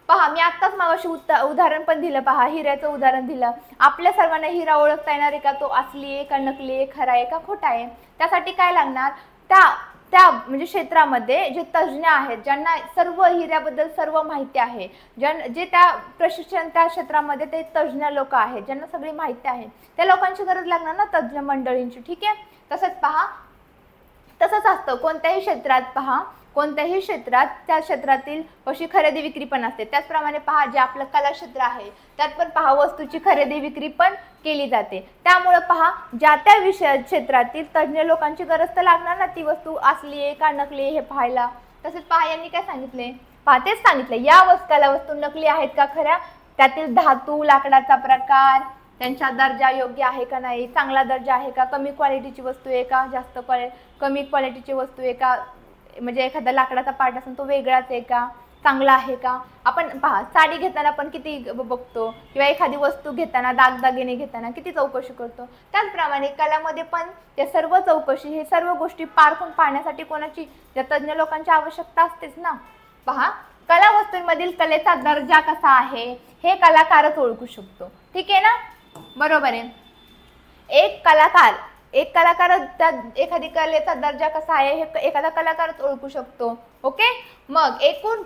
पहा, मी आत्ताच मागाशी उदाहरण पण दिलं. पहा, हिऱ्याचं उदाहरण दिलं. आपल्या सर्वांना हिरा ओळखता येणार आहे का? तो असली आहे का नकली आहे, खरा आहे का खोटा आहे? त्यासाठी काय लागणार? त्या म्हणजे क्षेत्रामध्ये जे तज्ज्ञ आहेत, ज्यांना सर्व हिऱ्याबद्दल सर्व माहिती आहे, जे त्या प्रशिक्षण त्या क्षेत्रामध्ये ते तज्ज्ञ लोक आहेत, ज्यांना सगळी माहिती आहे, त्या लोकांची गरज लागणार ना, तज्ज्ञ मंडळींची. ठीक आहे. तसंच पहा, तसंच असतं कोणत्याही क्षेत्रात. पहा, कोणत्याही क्षेत्रात त्या क्षेत्रातील कशी खरेदी विक्री पण असते. त्याचप्रमाणे पहा, जे आपलं कला क्षेत्र आहे त्यात पण पहा वस्तूची खरेदी विक्री पण केली जाते. त्यामुळे पहा, ज्या त्या विषय क्षेत्रातील तज्ज्ञ लोकांची गरज तर लागणार ना, ती वस्तू असली आहे का नकली आहे हे पाहायला. तसेच पहा, यांनी काय सांगितले? पहा, तेच सांगितले, या कला वस्तू नकली आहेत का खऱ्या, त्यातील धातू, लाकडाचा प्रकार, त्यांचा दर्जा योग्य आहे का नाही, चांगला दर्जा आहे का, कमी क्वालिटीची वस्तू आहे का, जास्त कमी क्वालिटीची वस्तू आहे का, म्हणजे एखादा लाकडाचा पार्ट असेल तो वेगळाच आहे का, चांगला आहे का. आपण पहा, साडी घेताना पण किती बघतो, किंवा एखादी वस्तू घेताना, दागदागिने घेताना किती चौकशी करतो. त्याचप्रमाणे कलामध्ये पण ते सर्व चौकशी, हे सर्व गोष्टी पारखून पाहण्यासाठी कोणाची, त्या तज्ज्ञ लोकांची आवश्यकता असतेच ना. पहा, कला वस्तूंमधील कलेचा दर्जा कसा आहे हे कलाकारच ओळखू शकतो. ठीक आहे ना, बरोबर आहे. एक कलाकार त्या एखादी कलेचा दर्जा कसा आहे हे एखादा कलाकारच ओळखू शकतो. ओके. मग एकूण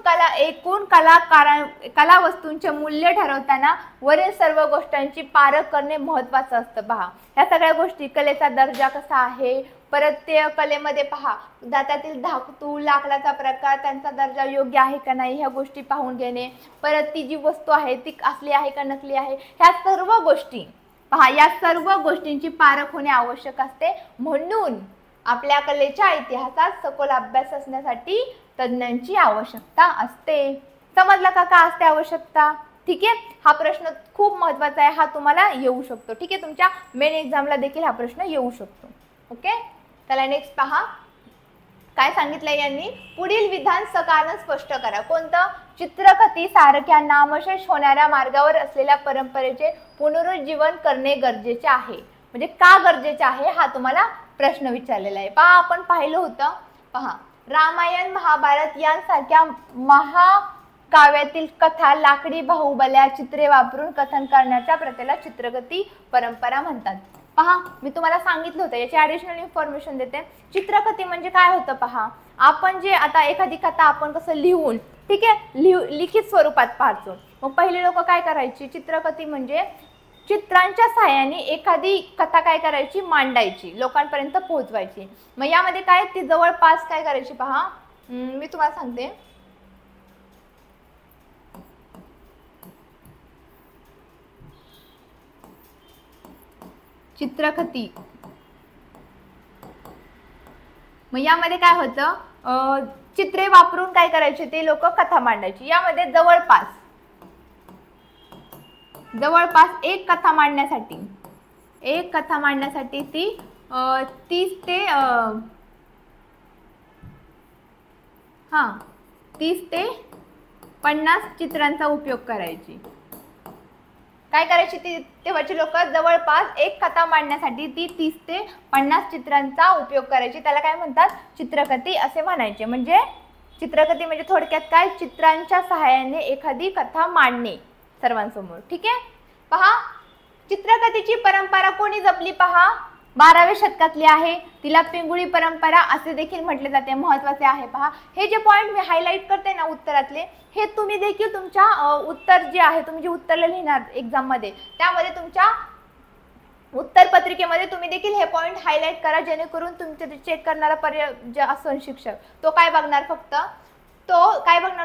कला वस्तूंचे मूल्य ठरवताना वरील सर्व गोष्टींची पारख करणे महत्त्वाचं असतं. पहा, ह्या सगळ्या गोष्टी, कलेचा दर्जा कसा आहे, परत ते कलेमध्ये पहा त्यातील धातू, लाकडाचा प्रकार, त्यांचा दर्जा योग्य आहे का नाही, ह्या गोष्टी पाहून घेणे. परत ती जी वस्तू आहे ती असली आहे का नकली आहे, ह्या सर्व गोष्टी पहा, या सर्व गोष्टींची पारख होणे आवश्यक असते. म्हणून आपल्या कलेच्या इतिहासात सखोल अभ्यास असण्यासाठी तज्ज्ञांची आवश्यकता असते. समजलं का का असते आवश्यकता? ठीक आहे. हा प्रश्न खूप महत्त्वाचा आहे, हा तुम्हाला येऊ शकतो. ठीक आहे. तुमच्या मेन एक्झामला देखील हा प्रश्न येऊ शकतो. ओके. चला नेक्स्ट पहा, काय सांगितलंय यांनी, पुढील विधान सकारण स्पष्ट करा. कोणतं? चित्रकथी सारख्या नामशेष होणाऱ्या मार्गावर असलेल्या परंपरेचे पुनरुज्जीवन करणे गरजेचे आहे. म्हणजे का गरजेचे आहे हा तुम्हाला प्रश्न विचारलेला आहे. पहा, आपण पाहिलं होतं. पहा, रामायण, महाभारत यांसारख्या महाकाव्यातील कथा लाकडी बाहुबल्या चित्रे वापरून कथन करण्याच्या प्रथेला चित्रकथी परंपरा म्हणतात. पहा, मी तुम्हाला सांगितलं होतं, याची ॲडिशनल इन्फॉर्मेशन देते. चित्रकथी म्हणजे काय होतं? पहा, आपण जे आता एखादी कथा आपण कसं लिहून, ठीक आहे, लिखित स्वरूपात पाहतो. मग पहिले लोक काय करायची, चित्रकथी म्हणजे चित्रांच्या सहाय्याने एखादी कथा काय करायची, मांडायची, लोकांपर्यंत पोहोचवायची. मग यामध्ये काय, ती जवळपास काय करायची. पहा, मी तुम्हाला सांगते, चित्रकथी, मग यामध्ये काय होतं, चित्रे वापरून काय करायचे ते लोक कथा मांडायची. यामध्ये जवळपास एक कथा मांडण्यासाठी ती 30 ते 50 चित्रांचा उपयोग करायची. काय करायची तेव्हाची लोक, जवळपास एक कथा मांडण्यासाठी ती 30 ते 50 चित्रांचा उपयोग करायची. त्याला काय म्हणतात, चित्रकथी असे म्हणायचे. म्हणजे चित्रकथी म्हणजे थोडक्यात काय, चित्रांच्या सहाय्याने एखादी कथा मांडणे सर्वांसमोर. ठीक आहे. पहा, चित्रकथीची परंपरा कोणी जपली? पहा, 12व्या शतकातली आहे. तिला पिंगुळी परंपरा असे देखील म्हटले जाते. महत्त्वाचे आहे. पहा, हे जे पॉईंट मी हायलाईट करते ना उत्तरातले, हे तुम्ही देखील तुमच्या उत्तर जे आहे, तुम्ही जे उत्तरला लिहिणार एक्झाममध्ये, त्यामध्ये तुमच्या उत्तरपत्रिकेमध्ये तुम्ही देखील हे पॉईंट हायलाईट करा, जेणेकरून तुमचे चेक करणारा जे असेल शिक्षक, तो काय बघणार,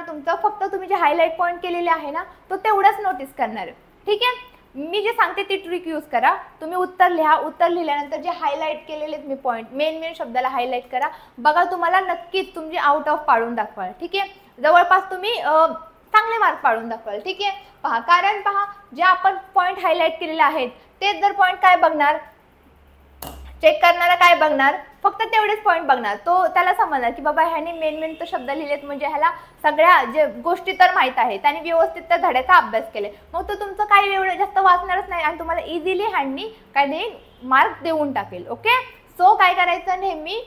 तुमचं फक्त तुम्ही जे हायलाईट पॉईंट केलेले आहे ना, तो तेवढंच नोटीस करणार. ठीक आहे. मी जे सांगते ती ट्रिक यूज करा. तुम्ही उत्तर लिहा. उत्तर लिहिल्यानंतर जे हायलाईट केलेले मी पॉईंट मेन शब्दाला हायलाईट करा. बघा तुम्हाला नक्कीच तुमची आउट ऑफ पाडून दाखवाल. ठीक आहे, जवळपास तुम्ही चांगले मार्क पाडून दाखवाल. ठीक आहे, पहा कारण पहा जे आपण पॉईंट हायलाईट केलेले आहेत तेच जर पॉईंट काय बघणार, चेक करणारा काय बघणार, फक्त तेवढेच पॉईंट बघणार. तो त्याला समजणार की बाबा ह्याने मेन तो शब्द लिहिलेत म्हणजे ह्याला सगळ्या जे गोष्टी तर माहीत आहेत आणि व्यवस्थित त्या धड्याचा अभ्यास केलाय. मग तो तुमचं काही एवढं जास्त वाचणारच नाही आणि तुम्हाला इझिली हँडनी काय देईल, मार्क देऊन टाकेल. ओके, सो काय करायचं, नेहमी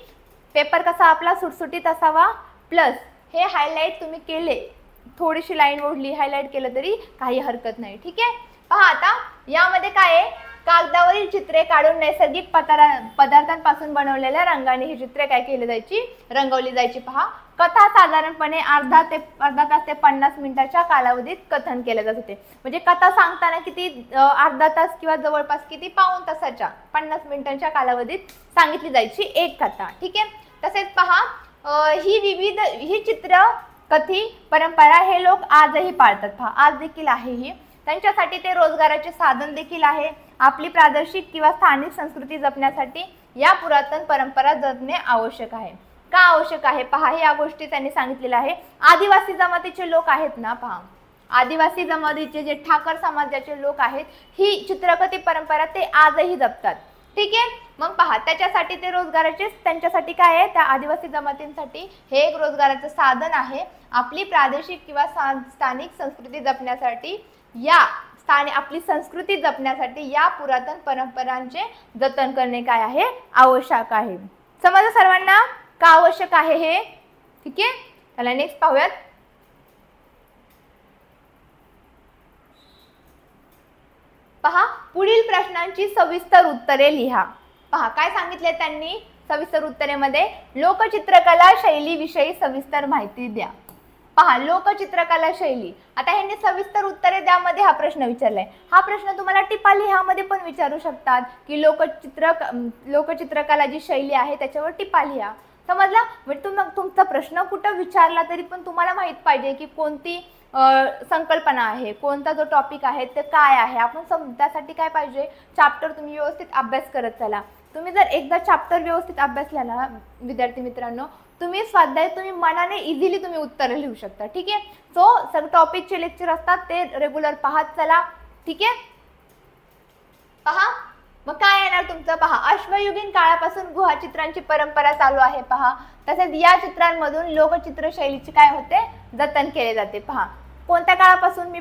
पेपर कसा आपला सुटसुटीत असावा. प्लस हे हायलाईट तुम्ही केले, थोडीशी लाईन ओढली हायलाईट केलं तरी काही हरकत नाही. ठीक आहे, पहा आता यामध्ये काय आहे, कागदावरील चित्रे काढून नैसर्गिक पदार्थांपासून बनवलेल्या रंगाने ही चित्रे काय केली जायची, रंगवली जायची. पहा कथा साधारणपणे अर्धा तास ते 50 मिनिटाच्या कालावधीत कथन केले जात होते. म्हणजे कथा सांगताना किती, अर्धा तास किंवा जवळपास किती, पाऊण तासाच्या 50 मिनिटांच्या कालावधीत सांगितली जायची एक कथा. ठीक आहे, तसेच पहा ही चित्र कथी परंपरा हे लोक आजही पाळतात. पहा आज देखील आहे ही, त्यांच्यासाठी ते रोजगाराचे साधन देखील आहे. आपली प्रादेशिक किंवा स्थानिक संस्कृती जपण्यासाठी या पुरातन परंपरा जपणे आवश्यक आहे. का आवश्यक आहे, पहा या गोष्टी त्यांनी सांगितलेल्या आहे. आदिवासी जमातीचे लोक आहेत ना, पहा आदिवासी जमातीचे जे ठाकर समाजाचे लोक आहेत, ही चित्रकथी परंपरा ते आजही जपतात. ठीक आहे, मग पहा त्याच्यासाठी ते रोजगाराचे, त्यांच्यासाठी काय आहे, त्या आदिवासी जमातींसाठी हे एक रोजगाराचं साधन आहे. आपली प्रादेशिक किंवा स्थानिक संस्कृती जपण्यासाठी आपली संस्कृती जपण्यासाठी या पुरातन परंपरांचे जतन करणे काय आहे, आवश्यक आहे. समजा सर्वांना का आवश्यक आहे हे. ठीक आहे, चला नेक्स्ट पाहूयात. पहा पुढील प्रश्नांची सविस्तर उत्तरे लिहा. पहा काय सांगितले त्यांनी सविस्तर उत्तरेमध्ये, लोकचित्रकला शैली विषयी सविस्तर माहिती द्या. पहा लोकचित्रकला शैली, आता ह्यांनी सविस्तर उत्तरे द्यामध्ये हा प्रश्न विचारलाय. हा प्रश्न तुम्हाला टिपा लिहामध्ये पण विचारू शकतात की लोकचित्रकला जी शैली आहे त्याच्यावर टिपा लिहा. समजला, म्हणजे तुमचा प्रश्न कुठं विचारला तरी पण तुम्हाला माहित पाहिजे की कोणती संकल्पना आहे, कोणता जो टॉपिक आहे ते काय आहे. आपण त्यासाठी काय पाहिजे, चॅप्टर तुम्ही व्यवस्थित अभ्यास करत चला. तुम्ही जर एकदा चॅप्टर व्यवस्थित अभ्यासला ना विद्यार्थी मित्रांनो, तुम्ही स्वाध्याय तुम्ही मनाने इझिली तुम्ही उत्तर लिहू शकता. ठीक आहे, सो सगळे टॉपिकचे लेक्चर असतात ते रेग्युलर पाहत चला. ठीक आहे, पहा मग काय येणार तुमचं. पहा अश्मयुगीन काळापासून गुहाचित्रांची परंपरा चालू आहे. पहा तसेच या चित्रांमधून लोकचित्र शैलीचे काय होते, जतन केले जाते. पहा कोणत्या काळापासून, मी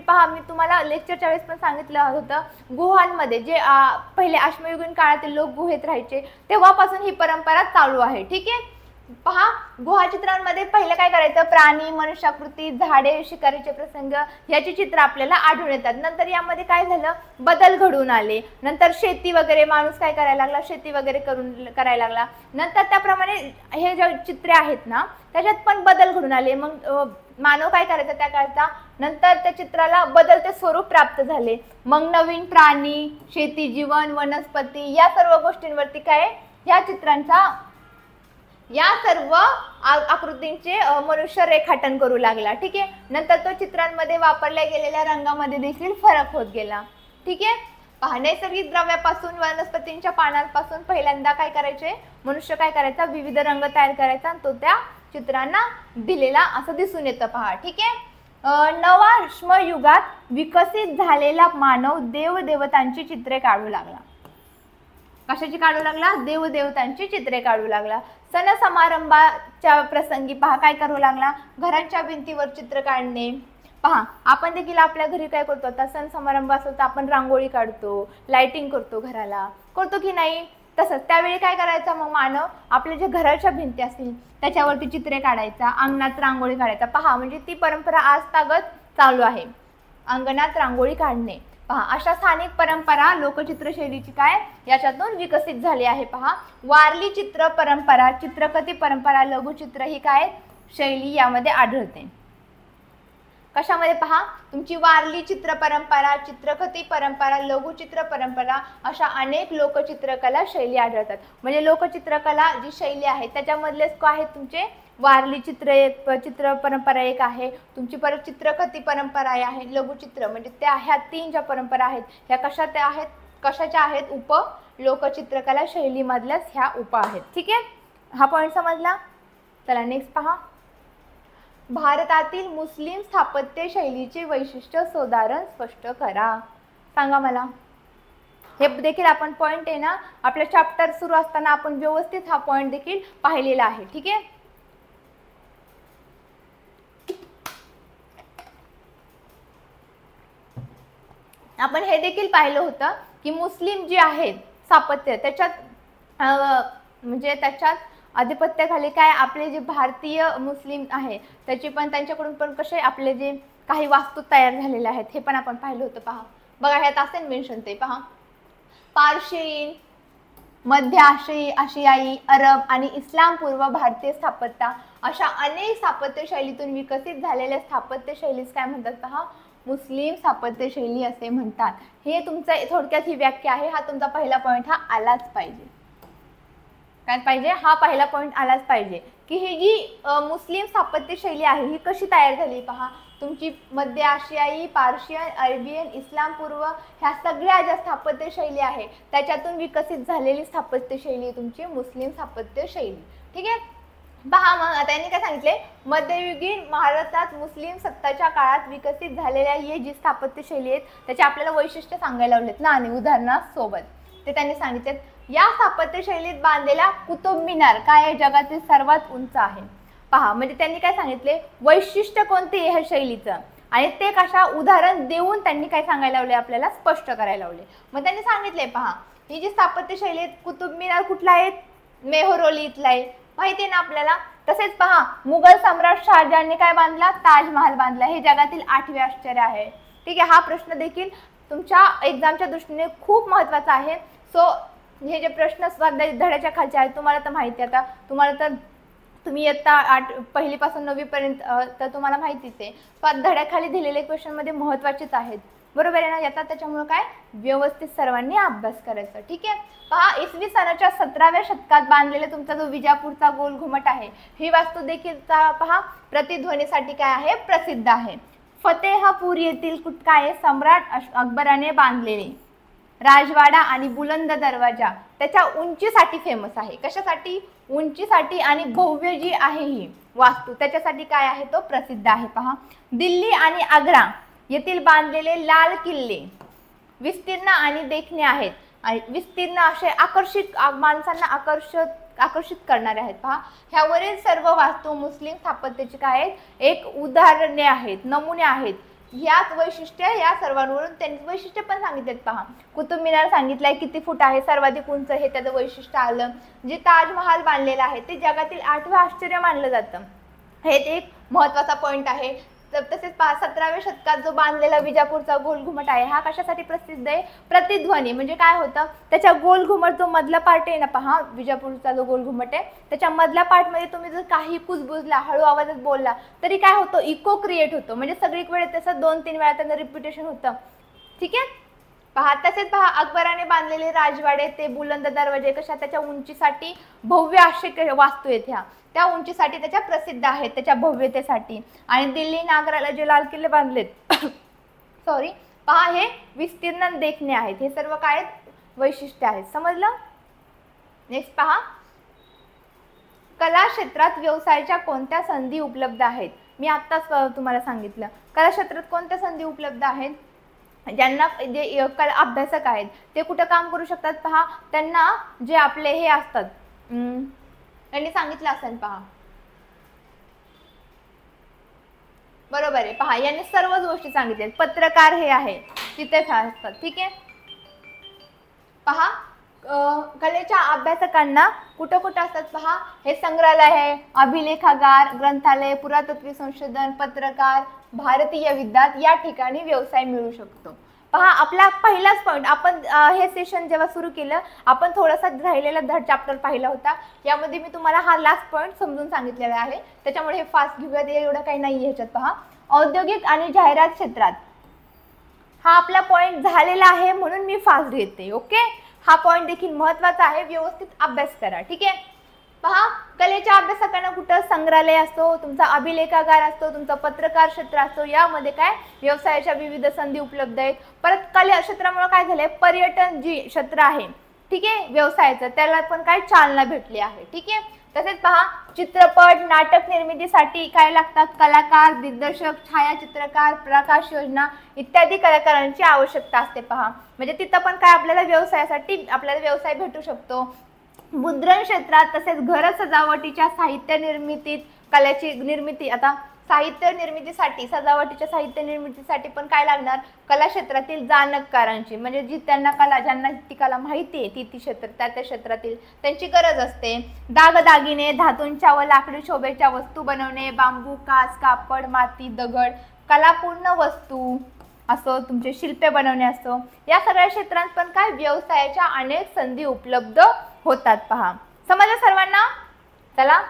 तुम्हाला लेक्चरच्या वेळेस पण सांगितलं होतं, गुहांमध्ये जे पहिले अश्मयुगीन काळातील लोक गुहेत राहायचे तेव्हापासून ही परंपरा चालू आहे. ठीक आहे, पहा गुहाचित्रांमध्ये पहिलं काय करायचं, प्राणी, मनुष्याकृती, झाडे, शिकारीचे प्रसंग याची चित्र आपल्याला आढळून येतात. नंतर यामध्ये काय झालं, बदल घडून आले. नंतर शेती वगैरे, माणूस काय करायला लागला, शेती वगैरे करायला लागला. नंतर त्याप्रमाणे हे जे चित्रे आहेत ना त्याच्यात पण बदल घडून आले. मग मानव काय करायचा त्या काळचा, नंतर त्या चित्राला बदलते स्वरूप प्राप्त झाले. मग नवीन प्राणी, शेती, जीवन, वनस्पती या सर्व गोष्टींवरती काय या चित्रांचा, या सर्व आकृतींचे मनुष्य रेखाटन करू लागला. ठीक आहे, नंतर तो चित्रांमध्ये वापरल्या गेलेल्या रंगामध्ये देखील फरक होत गेला. ठीक आहे, पहा नैसर्गिक द्रव्यापासून, वनस्पतींच्या पानांपासून पहिल्यांदा काय करायचे, मनुष्य काय करायचा, विविध रंग तयार करायचा आणि तो त्या चित्रांना दिलेला असं दिसून येतं. पहा ठीक आहे, नवाश्मयुगात विकसित झालेला मानव देवदेवतांची चित्रे काढू लागला. कशाची काढू लागला, देवदेवतांची चित्रे काढू लागला. सण समारंभाच्या प्रसंगी पहा काय करू लागला, घरांच्या भिंतीवर चित्र काढणे. पहा आपण देखील आपल्या घरी काय करतो, आता सण समारंभ असेल तर आपण रांगोळी काढतो, लाइटिंग करतो, घराला करतो की नाही. तसंच त्यावेळी काय करायचं, मग मानव आपल्या जे घराच्या भिंती असतील त्याच्यावरती चित्रे काढायचा, अंगणात रांगोळी काढायचा. पहा म्हणजे ती परंपरा आज तागत चालू आहे, अंगणात रांगोळी काढणे. पहा अशा स्थानिक परंपरा लोकचित्र शैलीची काय याच्यातून विकसित झाली आहे. पहा वारली चित्र परंपरा, चित्रकथी परंपरा, लघुचित्र ही काय शैली यामध्ये आढळते. कशामध्ये पहा, तुमची वारली चित्र परंपरा, चित्रकथी परंपरा, लघुचित्र परंपरा अशा अनेक लोकचित्रकला शैली आढळतात. म्हणजे लोकचित्रकला जी शैली आहे त्याच्यामधलेच काय आहेत तुमचे वारली चित्र परंपरा एक आहे, तुमची परत चित्रकथी परंपरा आहे, लघुचित्र म्हणजे त्या ह्या 3 ज्या परंपरा आहेत ह्या कशाच्या आहेत उप लोकचित्रकला शैलीमधल्याच ह्या उप आहेत. ठीक आहे, हा पॉईंट समजला. चला नेक्स्ट पहा, भारतातील मुस्लिम स्थापत्य शैलीचे वैशिष्ट्य सोदाहरण स्पष्ट करा. सांगा मला. हे देखील आपण पॉईंट आहे ना आपल्या चॅप्टर सुरू असताना आपण व्यवस्थित हा पॉईंट देखील पाहिलेला आहे. ठीक आहे, आपण हे देखील पाहिलं होतं की मुस्लिम जे आहेत स्थापत्य त्याच्यात म्हणजे त्याच्यात आधिपत्याखाली काय आपले जे भारतीय मुस्लिम आहे त्याची पण त्यांच्याकडून पण कसे आपले जे काही वास्तू तयार झालेले आहेत हे पण आपण पाहिलं होतं. पहा बघा ह्यात असेल मेन्शन ते पहा, पारशीन, मध्य आशियाई, अरब आणि इस्लाम पूर्व भारतीय स्थापत्य अशा अनेक स्थापत्य शैलीतून विकसित झालेल्या स्थापत्य शैलीस काय म्हणतात पहा, मुस्लिम स्थापत्य शैली असे म्हणतात. हे तुमचा थोडक्यात ही व्याख्या आहे. हा तुमचा पहिला पॉईंट हा आलाच पाहिजे. काय पाहिजे, हा पहिला पॉईंट आलाच पाहिजे की ही जी मुस्लिम स्थापत्य शैली आहे ही कशी तयार झाली. पहा तुमची मध्य आशियाई, पार्शियन, अरेबियन, इस्लाम पूर्व ह्या सगळ्या ज्या स्थापत्य शैली आहे त्याच्यातून विकसित झालेली स्थापत्य शैली तुमची मुस्लिम स्थापत्य शैली. ठीक आहे, पहा मग आता यांनी काय सांगितले, मध्ययुगीन भारतात मुस्लिम सत्ताच्या काळात विकसित झालेल्या ही जी स्थापत्य शैली आहेत त्याचे आपल्याला वैशिष्ट्य सांगायला लावलेत ना आणि उदाहरणासोबत ते त्यांनी सांगितले. या स्थापत्य शैलीत बांधलेला कुतुब मिनार काय आहे, जगातील सर्वात उंच आहे. पहा म्हणजे त्यांनी काय सांगितले, वैशिष्ट्य कोणते आहे ह्या शैलीचं आणि ते कशा उदाहरण देऊन त्यांनी काय सांगायला लावले आपल्याला स्पष्ट करायला लावले. मग त्यांनी सांगितले पहा ही जी स्थापत्य शैली आहे कुतुब मिनार कुठला आहे, मेहरौली इथला आहे माहिती आहे ना आपल्याला. तसेच पहा मुघल सम्राट शहाजहानने काय बांधला, ताजमहाल बांधला. हे जगातील 8वे आश्चर्य आहे. ठीक आहे, हा प्रश्न देखील तुमच्या एक्झामच्या दृष्टीने खूप महत्त्वाचा आहे. सो हे जे प्रश्न धड्याच्या खालचे आहेत तुम्हाला तर माहिती आहे, आता तुम्हाला तर तुम्ही इयत्ता 1 पासून 9वी पर्यंत तर तुम्हाला माहितीच आहे. धड्याखाली दिलेले क्वेश्चन मध्ये महत्त्वाचेच आहेत. बरोबर आहे ना. येतात त्याच्यामुळे काय व्यवस्थित सर्वांनी अभ्यास करायचा. ठीक आहे, पहा इसवी सनाच्या 17व्या शतकात बांधलेला तुमचा जो विजापूरचा गोल घुमट आहे ही वास्तू देखील पहा प्रतिध्वनीसाठी काय आहे प्रसिद्ध आहे. फतेहपूर येथील काय आहे सम्राट अकबराने बांधलेले राजवाडा आणि बुलंद दरवाजा त्याच्या उंचीसाठी फेमस आहे. कशासाठी, उंचीसाठी आणि भव्य जी आहे ही वास्तू त्याच्यासाठी काय आहे तो प्रसिद्ध आहे. पहा दिल्ली आणि आग्रा येथील बांधलेले लाल किल्ले विस्तीर्ण आणि देखणे आहेत आणि विस्तीर्ण असे माणसांना आकर्षित करणारे आहेत. पहा ह्यावरील सर्व वास्तू मुस्लिम स्थापत्याची काय आहेत, एक उदाहरणे आहेत, नमुने आहेत. ह्याच वैशिष्ट्य या सर्वांवरून त्यांनी वैशिष्ट्य पण सांगितलेत. पहा कुतुब मिनार सांगितलंय किती फूट आहे, सर्वाधिक उंच हे त्याचं वैशिष्ट्य आलं. जे ताजमहाल बांधलेलं आहे ते जगातील 8वे आश्चर्य मानलं जातं. हे एक महत्त्वाचा पॉईंट आहे. तसेच 17व्या शतकात जो बांधलेला विजापूरचा गोल घुमट आहे हा कशासाठी प्रसिद्ध आहे, प्रतिध्वनी म्हणजे काय होतं त्याच्या गोल घुमट जो मधला पार्ट आहे ना, पहा विजापूरचा जो गोल घुमट आहे त्याच्या मधल्या पार्ट मध्ये तुम्ही जर काही कुजबुजला हळू आवाजात बोलला तरी काय होतं इको क्रिएट होतो. म्हणजे सगळीकडे त्याचं 2-3 वेळा त्यांना रिपिटेशन होतं. ठीक आहे, पहा तसेच पहा अकबराने बांधलेले राजवाडे ते बुलंद दरवाजे कशा त्याच्या उंचीसाठी भव्य असे वास्तू आहेत ह्या त्या उंचीसाठी त्याच्या प्रसिद्ध आहेत त्याच्या भव्यतेसाठी. आणि दिल्ली नागराला जे लाल किल्ले बांधलेत सॉरी पहा हे विस्तीर्ण देखणे आहेत. हे सर्व काय वैशिष्ट्य आहेत. समजलं. नेक्स्ट पहा कला क्षेत्रात व्यवसायाच्या कोणत्या संधी उपलब्ध आहेत. मी आत्ताच तुम्हाला सांगितलं कला क्षेत्रात कोणत्या संधी उपलब्ध आहेत. ज्यांना जे कला अभ्यासक आहेत ते कुठं काम करू शकतात. पहा त्यांना जे आपले हे असतात त्यांनी सांगितलं असेल. पहा बरोबर आहे. पहा यांनी सर्वच गोष्टी सांगितल्या. पत्रकार हे आहे तिथे असतात. ठीक आहे, पहा कलेच्या अभ्यासकांना कुठं कुठं असतात. पहा हे संग्रहालय आहे, अभिलेखागार, ग्रंथालय, पुरातत्व संशोधन, पत्रकार, भारतीय विद्यात या ठिकाणी व्यवसाय मिळू शकतो. पहा आपला पहिलाच पॉईंट आपण हे सेशन जेव्हा सुरू केलं आपण थोडासा राहिलेला धड चॅप्टर पाहिला होता. यामध्ये मी तुम्हाला हा लास्ट पॉईंट समजून सांगितलेला आहे त्याच्यामुळे हे फास्ट घेऊयात एवढं काही नाही ह्याच्यात. पहा औद्योगिक आणि जाहिरात क्षेत्रात हा आपला पॉइंट झालेला आहे म्हणून मी फास्ट घेते. ओके, हा पॉइंट देखील महत्त्वाचा आहे, व्यवस्थित अभ्यास करा. ठीक आहे, पहा कलेच्या अभ्यासकांना कुठं संग्रहालय असतो, तुमचा अभिलेखागार असतो, तुमचा पत्रकार क्षेत्र असतो, यामध्ये काय व्यवसायाच्या विविध संधी उपलब्ध आहेत. परत कला क्षेत्रामुळे काय झालंय, पर्यटन जी क्षेत्र आहे ठीक आहे व्यवसायाचं त्याला पण काय चालना भेटली आहे. ठीक आहे, तसेच पहा चित्रपट नाटक निर्मितीसाठी काय लागतात, कलाकार, दिग्दर्शक, छायाचित्रकार, प्रकाश योजना इत्यादी कलाकारांची आवश्यकता असते. पहा म्हणजे तिथं पण काय आपल्याला व्यवसायासाठी आपल्याला व्यवसाय भेटू शकतो. मुद्रण क्षेत्रात तसेच घर सजावटीच्या साहित्य निर्मितीत कलेची निर्मिती, आता साहित्य निर्मितीसाठी सजावटीच्या साहित्य निर्मितीसाठी पण काय लागणार, कला क्षेत्रातील जाणकारांची म्हणजे जी त्यांना कला ज्यांना ती कला माहिती आहे ती क्षेत्र त्या क्षेत्रातील त्यांची गरज असते. दागदागिने, धातूंच्या व लाकडी शोभेच्या वस्तू बनवणे, बांबू, काच, कापड, माती, दगड, कलापूर्ण वस्तू असो, तुमचे शिल्पे बनवणे असो, या सगळ्या क्षेत्रात पण काय व्यवसायाच्या अनेक संधी उपलब्ध होतात. पहा समजलं सर्वांना. चला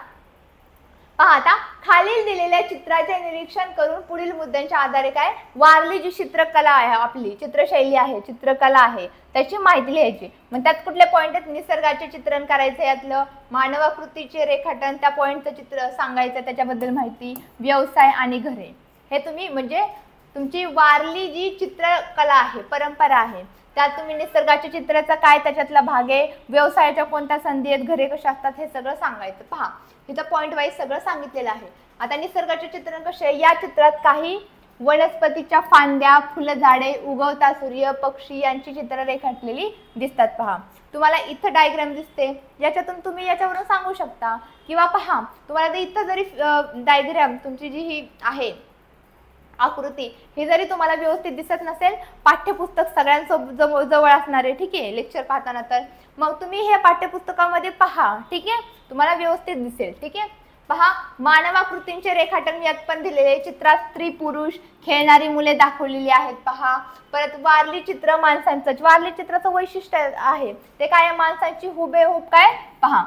पहा आता खालील दिलेल्या चित्राचे निरीक्षण करून पुढील मुद्द्यांच्या आधारे काय वारली जी चित्रकला आहे आपली चित्रशैली आहे चित्रकला आहे त्याची माहिती लिहायची. मग त्यात कुठले पॉइंट आहेत, निसर्गाचे चित्रण करायचं, यातलं मानवाकृतीचे रेखाटन, त्या पॉइंटचं चित्र सांगायचं, त्याच्याबद्दल माहिती, व्यवसाय आणि घरे, हे तुम्ही म्हणजे तुमची वारली जी चित्रकला आहे परंपरा आहे त्यात तुम्ही निसर्गाच्या चित्राचा काय त्याच्यातला भाग आहे, व्यवसायाच्या कोणत्या संधी आहेत, घरे कशा असतात हे सगळं सांगायचं. पहा इथं पॉइंट वाईज सगळं सांगितलेलं आहे. आता निसर्गाचे चित्रण कसे आहे, या चित्रात काही वनस्पतीच्या फांद्या, फुलझाडे, उगवता सूर्य, पक्षी यांची चित्र रेखाटलेली दिसतात. पहा तुम्हाला इथं डायग्राम दिसते, याच्यातून तुम्ही याच्यावरून सांगू शकता किंवा पहा तुम्हाला इथं जरी डायग्राम तुमची जी ही आहे आकृती हे जरी तुम्हाला व्यवस्थित दिसत नसेल, पाठ्यपुस्तक सगळ्यांसोबत जवळ असणार आहे ठीक आहे लेक्चर पाहताना, तर मग तुम्ही हे पाठ्यपुस्तकामध्ये पहा ठीक आहे तुम्हाला व्यवस्थित दिसेल. ठीक आहे, पहा मानवाकृतींचे रेखाटन यात पण दिलेले आहे. चित्रात स्त्री पुरुष खेळणारी मुले दाखवलेली आहेत. पहा परत वारली चित्र माणसांचं, वारली चित्राचं वैशिष्ट्य आहे ते काय, माणसांची हुबेहूब काय पहा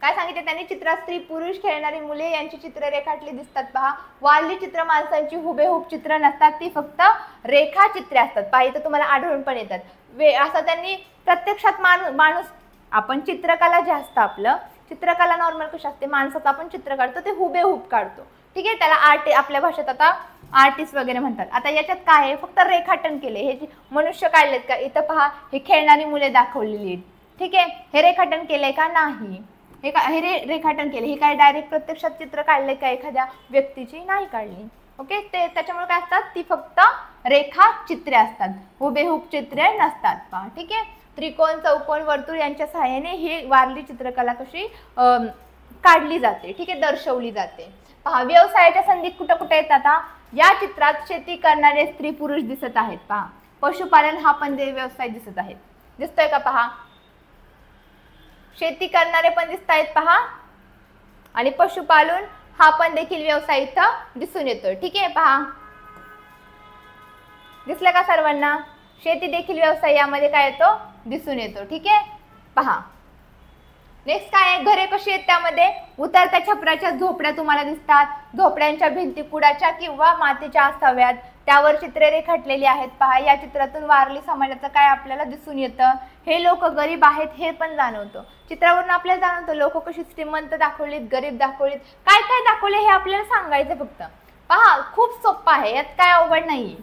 काय सांगितले त्यांनी, चित्रात स्त्री पुरुष खेळणारी मुले यांची चित्र रेखाटली दिसतात. पहा वारली चित्र माणसांची हुबेहूब चित्र नसतात, ती फक्त रेखाचित्रे असतात. पहा इथं तुम्हाला आढळून पण येतात. असं त्यांनी प्रत्यक्षात माणूस आपण चित्रकला जे असतं आपलं चित्रकला नॉर्मल कशी असते, माणसाचं आपण चित्र काढतो ते हुबेहूब काढतो. ठीक आहे, त्याला आपल्या भाषेत आता आर्टिस्ट वगैरे म्हणतात. आता याच्यात काय आहे, फक्त रेखाटन केले, हे जे मनुष्य काढलेत का, इथं पहा हे खेळणारी मुले दाखवलेली आहेत. ठीक आहे, हे रेखाटन केलंय का, नाही. हे रेखाटन केले, हे काय डायरेक्ट प्रत्यक्षात चित्र काढले का एखाद्या व्यक्तीची, नाही काढली. ओके, ते त्याच्यामुळे काय असतात, ती फक्त रेखा चित्रे असतात, हुबेहूब चित्रे नसतात. पहा ठीक आहे, त्रिकोण चौकोन वर्तुळ यांच्या सहाय्याने ही वारली चित्रकला कशी काढली जाते ठीक आहे दर्शवली जाते. पहा व्यवसायाच्या संधी कुठं कुठे येतात. आता या चित्रात शेती करणारे स्त्री पुरुष दिसत आहेत. पहा पशुपालन हा पण व्यवसाय दिसत आहेत, दिसतोय का, पहा शेती करणारे पण दिसत आहेत पहा, आणि पशुपालन हा पण देखील व्यवसाय इथं दिसून येतोय. ठीक आहे, पहा दिसलं का सर्वांना, शेती देखील व्यवसाय यामध्ये काय येतो दिसून येतो. ठीक आहे, पहा नेक्स्ट काय आहे, घरे कशी आहेत, त्यामध्ये उतरत्या छपराच्या झोपड्या तुम्हाला दिसतात, झोपड्यांच्या भिंती कुडाच्या किंवा मातीच्या असाव्यात, त्यावर चित्रे रेखाटलेली आहेत. पहा या चित्रातून वारली समाजाचं काय आपल्याला दिसून येतं, हे लोक गरीब आहेत हे पण जाणवतं. चित्रावरून आपल्याला जाणवतं लोक कशी श्रीमंत दाखवलीत, गरीब दाखवलीत, काय काय दाखवले हे आपल्याला सांगायचं फक्त. पहा खूप सोपं आहे, यात काय अवघड नाहीये.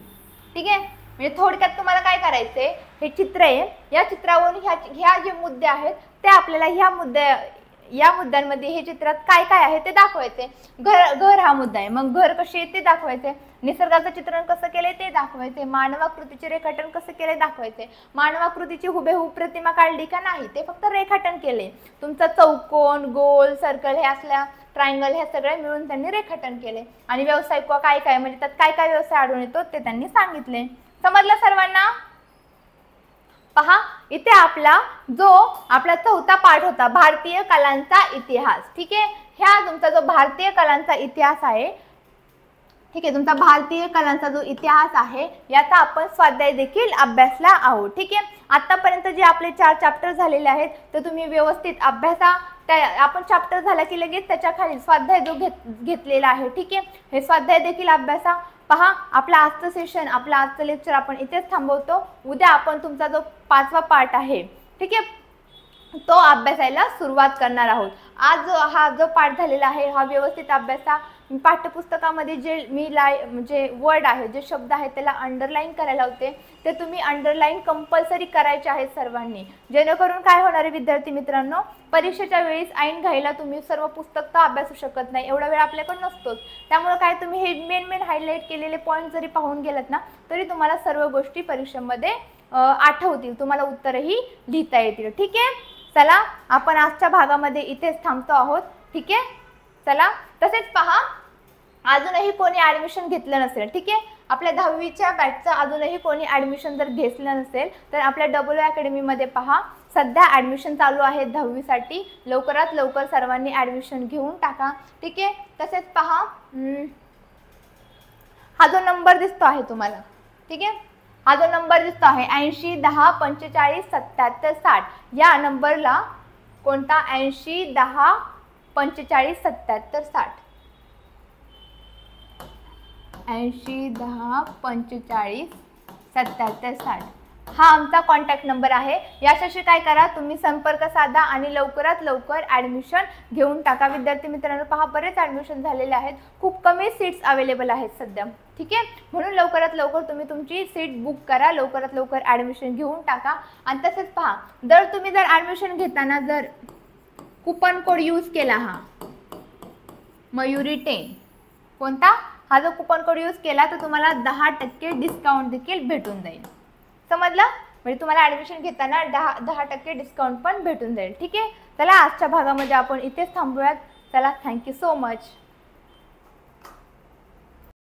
ठीक आहे, म्हणजे थोडक्यात तुम्हाला काय करायचंय, हे चित्र आहे, या चित्रावरून ह्या जे मुद्दे आहेत ते आपल्याला या मुद्द्यांमध्ये हे चित्रात काय काय आहे ते दाखवायचे. घर हा मुद्दा आहे, मग घर कसे आहे ते दाखवायचे, निसर्गाचं चित्रण कसं केलंय ते दाखवायचे, मानवाकृतीचे रेखाटन कसं केलंय दाखवायचे, मानवाकृतीची हुबेहूब प्रतिमा काढली का नाही ते फक्त रेखाटन केले. तुमचं चौकोन, गोल, सर्कल हे असल्या ट्रायंगल हे सगळे मिळून त्यांनी रेखाटन केले. आणि व्यवसाय काय काय म्हणजे त्यात काय काय व्यवसाय आढळून येतो ते त्यांनी सांगितले. समजलं सर्वांना. पहा इथे आपला चौथा पाठ होता भारतीय कलांचा इतिहास. ठीक आहे, ह्या तुमचा जो भारतीय कलांचा इतिहास आहे ठीक आहे, तुमचा भारतीय कलांचा जो इतिहास आहे याचा आपण स्वाध्याय देखील अभ्यासला आहोत. ठीक आहे, आतापर्यंत जे आपले 4 चॅप्टर झालेले आहेत ते तुम्ही व्यवस्थित अभ्यासा. आपण चॅप्टर झाला की लगेच त्याच्या खाली स्वाध्याय जो घेतलेला आहे. ठीक आहे, हे स्वाध्याय देखील अभ्यासा. पहा, आपला आजचं सेशन, आपला आजचं लेक्चर आपण इथेच थांबवतो. उद्या आपण तुमचा जो 5वा पार्ट आहे, ठीक आहे, तो अभ्यासायला सुरुवात करणार आहोत. आज हा जो पाठ झालेला आहे हा व्यवस्थित अभ्यासा. पाठ्यपुस्तकामध्ये जे मी म्हणजे वर्ड आहे, जे शब्द आहेत त्याला अंडरलाईन करायला होते ते तुम्ही अंडरलाईन कंपल्सरी करायचे आहेत सर्वांनी, जेणेकरून काय होणार आहे विद्यार्थी मित्रांनो, परीक्षेच्या वेळेस ऐन घ्यायला तुम्ही सर्व पुस्तक तर अभ्यासू शकत नाही, एवढा वेळ आपल्याकडे नसतोच. त्यामुळे काय तुम्ही हे मेन हायलाईट केलेले पॉईंट जरी पाहून गेलात ना तरी तुम्हाला सर्व गोष्टी परीक्षेमध्ये आठवतील, तुम्हाला उत्तरही लिहिता येतील. ठीक आहे, चला आपण आजच्या भागामध्ये इथेच थांबतो आहोत. ठीक आहे, चला. तसेच पहा, अजूनही कोणी ॲडमिशन घेतलं नसेल, ठीक आहे, आपल्या 10वीच्या बॅचचं अजूनही कोणी ॲडमिशन जर घेतलं नसेल तर आपल्या डब्ल्यू अकॅडमीमध्ये पहा, सध्या ॲडमिशन चालू आहे 10वीसाठी. लवकरात लवकर सर्वांनी ॲडमिशन घेऊन टाका. ठीक आहे, तसेच पहा, हा जो नंबर दिसतो आहे तुम्हाला, ठीक आहे, हा जो नंबर दिसतो आहे 80 10 45 77 60, या नंबरला कोणता 80 10 45 77 60, 80 10 45 77 60 हा आमचा कॉन्टॅक्ट नंबर आहे. याच्याशी काय करा, तुम्ही संपर्क साधा आणि लवकरात लवकर ॲडमिशन घेऊन टाका. विद्यार्थी मित्रांनो, पहा, बरेच ॲडमिशन झालेले आहेत, खूप कमी सीट्स अवेलेबल आहेत सध्या. ठीक आहे, म्हणून लवकरात लवकर तुम्ही तुमची सीट बुक करा, लवकरात लवकर ॲडमिशन घेऊन टाका. आणि तसेच पहा, तुम्ही जर ॲडमिशन घेताना जर कुपन कोड यूज केला, हा मयुरी 10, कोणता, हा जो कुपन कोड यूज केला तर तुम्हाला 10% डिस्काउंट देखील भेटून जाईल. समजलं, म्हणजे तुम्हाला ॲडमिशन घेताना 10% डिस्काउंट पण भेटून जाईल. ठीक आहे, चला आजच्या भागामध्ये आपण इथेच थांबूयात. चला, थँक्यू सो मच.